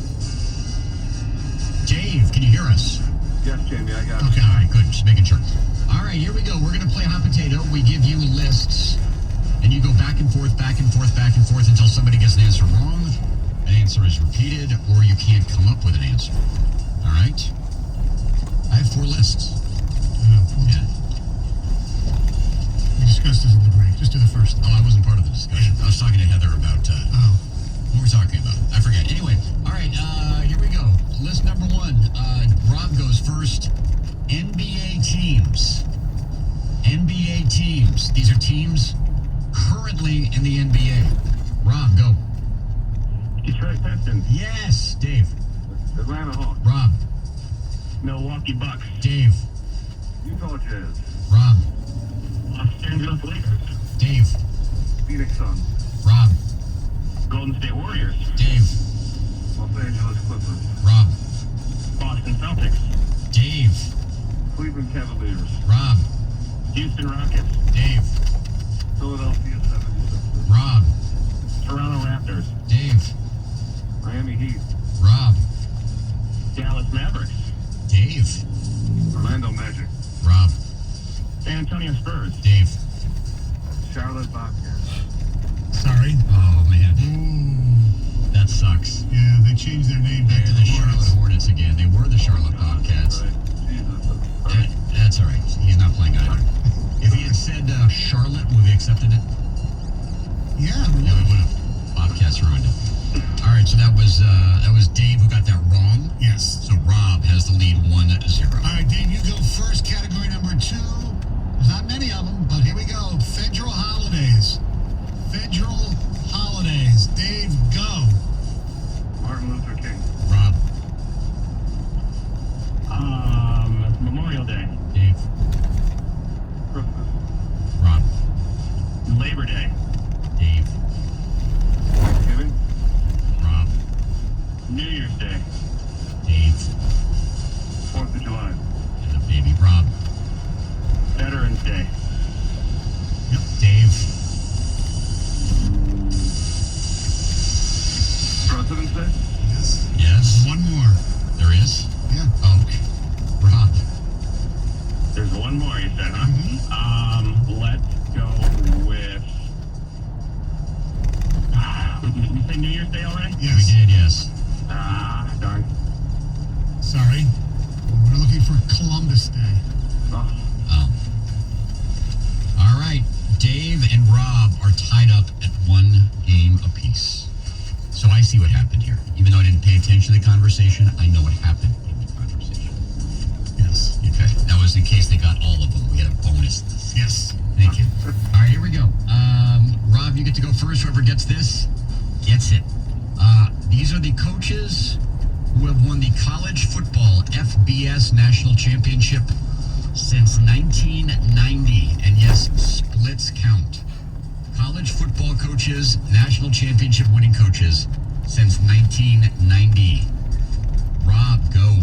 Dave, can you hear us? Yes, Jamie, I got it. Okay, all right, good. Just making sure. All right, here we go. We're going to play hot potato. We give you lists, and you go back and forth, back and forth, back and forth until somebody gets an answer wrong, an answer is repeated, or you can't come up with an answer. All right? I have 4 lists. Yeah. We discussed this at the break. Just do the first. Oh, I wasn't part of the discussion. I was talking to Heather about what we're talking about. I forget. Anyway, all right, here we go. List number 1. Rob goes first. NBA teams. NBA teams. These are teams currently in the NBA. Rob, go. Detroit Pistons. Yes, Dave. Atlanta Hawks. Rob. Milwaukee Bucks. Dave. Utah Jazz. Rob. Los Angeles Lakers. Dave. Phoenix Suns. Rob. Golden State Warriors. Dave. Los Angeles Clippers. Rob. Boston Celtics. Dave. Cleveland Cavaliers. Rob. Houston Rockets. Dave. Philadelphia 76ers. Rob. Toronto Raptors. Dave. Miami Heat. Rob. Dallas Mavericks. Dave. Orlando Magic. Rob. San Antonio Spurs. Dave. Charlotte Bobcats. Sorry. Oh, man. Ooh. That sucks. Yeah, they changed their name back to They're the the Charlotte Hornets again. They were the Charlotte Bobcats. Right. Jesus. That's all right. He's not playing either. If he had said Charlotte, would we accepted it? Yeah, Yeah, we would have. Bobcats ruined it. All right, so that was Dave who got that wrong. Yes. So Rob has the lead 1-0. All right, Dave, you go first. Category number 2. There's not many of them, but here we go. Federal holidays. Federal holidays. Dave, go. Martin Luther King. Rob. Memorial Day. Dave. Christmas. Rob. Labor Day. Dave. Thanksgiving. Rob. New Year's Day. Dave. 4th of July. And the baby Rob. Veterans Day. Yep. Dave. President's Day. Yes. Yes. One more. There is? Yeah. Oh. Rob. There's one more, you said, huh? Let's go with... Did you say New Year's Day already? Yes. We did, yes. Darn. Sorry. We're looking for Columbus Day. Oh. Oh. All right. Dave and Rob are tied up at 1 game apiece. So I see what happened here. Even though I didn't pay attention to the conversation, I know what happened in the conversation. Yes. Okay. That was in case they got all of them. We had a bonus. Yes. Thank you. All right, here we go. Rob, you get to go first. Whoever gets this gets it. These are the coaches who have won the college football FBS national championship since 1990. And yes, splits count. College football coaches, national championship winning coaches since 1990. Rob, go.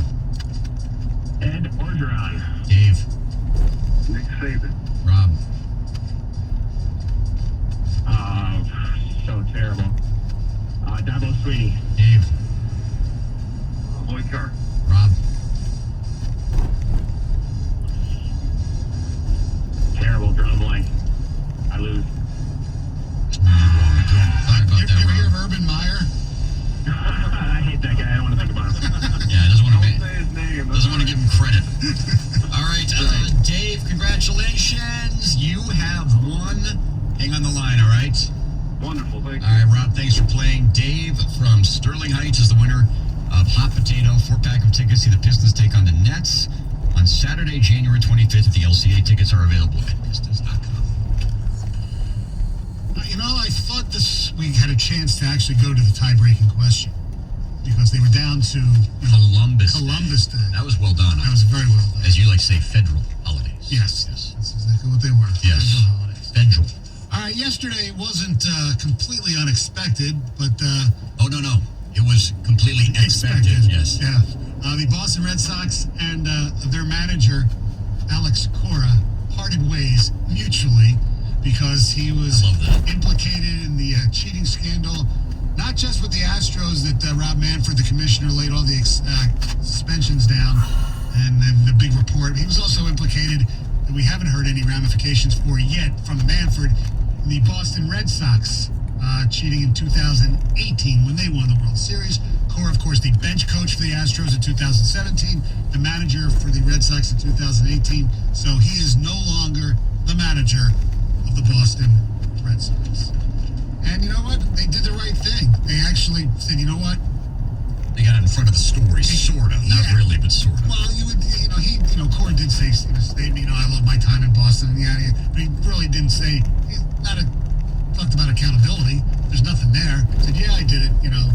Ed Orgeron. Dave. Nick Saban. Rob. So terrible. Dabo Sweeney. Dave. Lloyd Carr. Rob. Terrible. Drum blank. I lose. Wrong again. Sorry about You that, ever hear of Rob. Urban Meyer? I hate that guy. I don't want to think about him. Yeah, doesn't want Don't to say his name. doesn't want to give him credit. All right, Dave, congratulations. You have won. Hang on the line, all right? Wonderful. Thank you. All right, Rob, thanks for playing. Dave from Sterling Heights is the winner of Hot Potato. 4-pack of tickets. See the Pistons take on the Nets on Saturday, January 25th at the LCA. Tickets are available at pistons.com. I thought we had a chance to actually go to the tie-breaking question because they were down to Columbus Day. That was well done. That was very well done. As you like to say, federal holidays. Yes. That's exactly what they were. Yes. Federal holidays. Federal. All right, yesterday wasn't completely unexpected, but... oh, no. It was completely expected. Yes. Yeah. The Boston Red Sox and their manager, Alex Cora, parted ways mutually because he was implicated in the cheating scandal, not just with the Astros that Rob Manfred, the commissioner, laid all the suspensions down, and then the big report. He was also implicated, and we haven't heard any ramifications for yet from Manfred, in the Boston Red Sox cheating in 2018 when they won the World Series. Cora, of course, the bench coach for the Astros in 2017, the manager for the Red Sox in 2018. So he is no longer the manager of the Boston Red Sox. And you know what? They did the right thing. They actually said, you know what? They got in front of the story, sort of. Not really, but sort of. Well, Cora did say, I love my time in Boston. But he really didn't say, talked about accountability. There's nothing there. He said, yeah, I did it. You know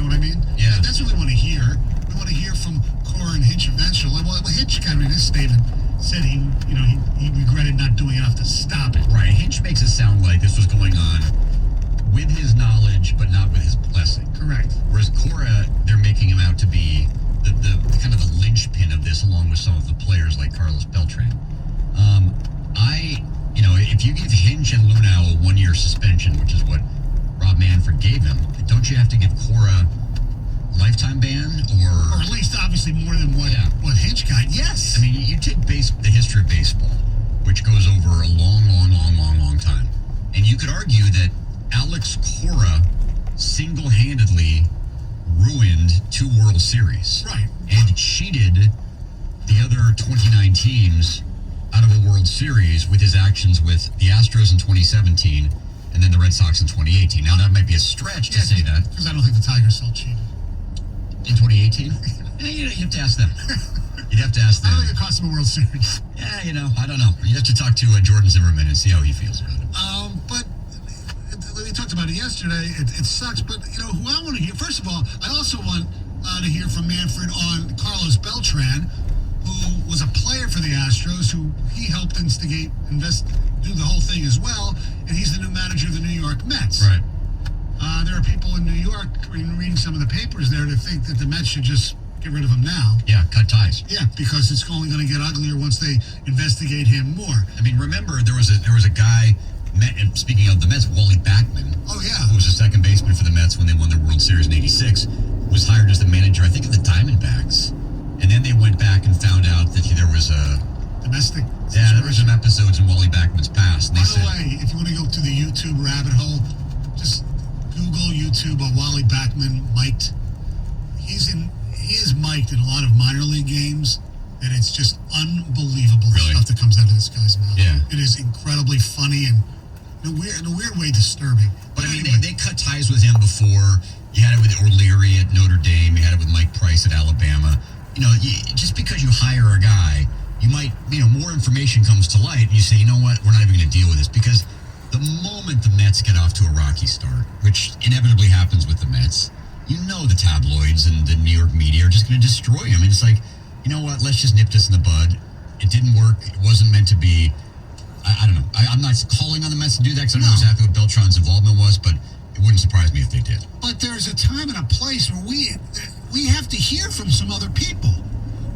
what I mean? Yeah. That's what we want to hear. We want to hear from Cora and Hinch eventually. Well, Hinch kind of in his statement said he regretted not doing enough to stop it. Right. Hinch makes it sound like this was going on with his knowledge, but not with his blessing. Correct. Whereas Cora, they're making him out to be the kind of the linchpin of this, along with some of the players like Carlos Beltran. If you give Hinch and Lunau a 1-year suspension, which is what Rob Manfred gave him, don't you have to give Cora lifetime ban or at least obviously more than what Hinch got? Yes. I mean, you take the history of baseball, which goes over a long time, and you could argue that Alex Cora single-handedly ruined 2 World Series, right, and cheated the other 29 teams out of a World Series with his actions with the Astros in 2017 and then the Red Sox in 2018. Now, that might be a stretch to say that. Because I don't think the Tigers still cheated. In 2018? You have to ask them. You'd have to ask them. I don't think it cost him a World Series. Yeah, I don't know. You'd have to talk to Jordan Zimmerman and see how he feels about it. But we talked about it yesterday. It sucks. But, who I want to hear, first of all, I also want to hear from Manfred on Carlos Beltran, who was a player for the Astros, who he helped instigate, do the whole thing as well, and he's the new manager of the New York Mets. Right. There are people in New York, reading some of the papers there, that think that the Mets should just get rid of him now. Yeah, cut ties. Yeah, because it's only going to get uglier once they investigate him more. I mean, remember, there was a guy, speaking of the Mets, Wally Backman. Oh, yeah. Who was the second baseman for the Mets when they won their World Series in '86, was hired as the manager, I think, of the Diamondbacks. And then they went back and found out that there was a domestic situation. Yeah, there were some episodes in Wally Backman's past. And By the way, if you want to go to the YouTube rabbit hole, just Google YouTube Wally Backman mic'd. He is mic'd in a lot of minor league games, and it's just unbelievable the stuff that comes out of this guy's mouth. Yeah. It is incredibly funny and in a weird way disturbing. But I mean, they cut ties with him before. You had it with O'Leary at Notre Dame. You had it with Mike Price at Alabama. Just because you hire a guy, you might, more information comes to light, and you say, you know what, we're not even going to deal with this. Because the moment the Mets get off to a rocky start, which inevitably happens with the Mets, the tabloids and the New York media are just going to destroy him. And it's like, you know what, let's just nip this in the bud. It didn't work. It wasn't meant to be. I don't know. I'm not calling on the Mets to do that because I don't know exactly what Beltran's involvement was, but it wouldn't surprise me if they did. But there's a time and a place where we have to hear from some other people.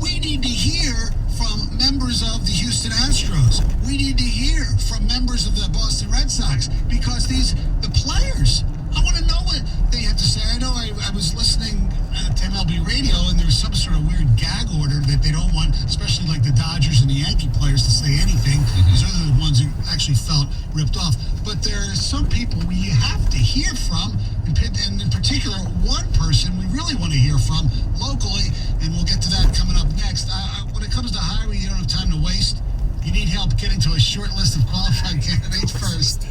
We need to hear from members of the Houston Astros. We need to hear from members of the Boston Red Sox because the players, I want to know what they have to say. I know I was listening to MLB radio and there was some sort of weird gag order that they don't want, especially like the Dodgers and the Yankee players, to say anything because they're the ones who actually felt ripped off. But there are some people we have to hear from, and in particular, one person we really want to hear from locally, and we'll get to that coming up next. When it comes to hiring, you don't have time to waste. You need help getting to a short list of qualified candidates first.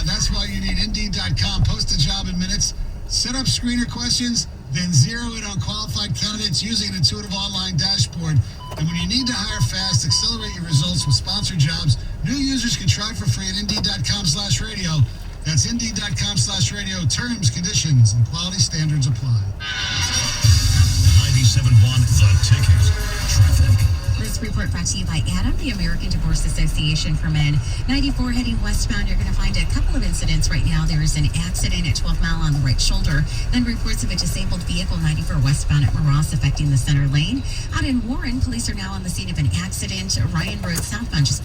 That's why you need Indeed.com. Post a job in minutes. Set up screener questions, then zero in on qualified candidates using an intuitive online dashboard. And when you need to hire fast, accelerate your results with sponsored jobs. New users can try for free at Indeed.com/radio. That's Indeed.com/radio. Terms, conditions, and quality standards apply. 97.1 The Ticket. Traffic. This report brought to you by Adam, the American Divorce Association for Men. 94 heading westbound, you're going to find a couple of incidents right now. There is an accident at 12 Mile on the right shoulder. Then reports of a disabled vehicle 94 westbound at Moross affecting the center lane. Out in Warren, police are now on the scene of an accident. Ryan Road southbound just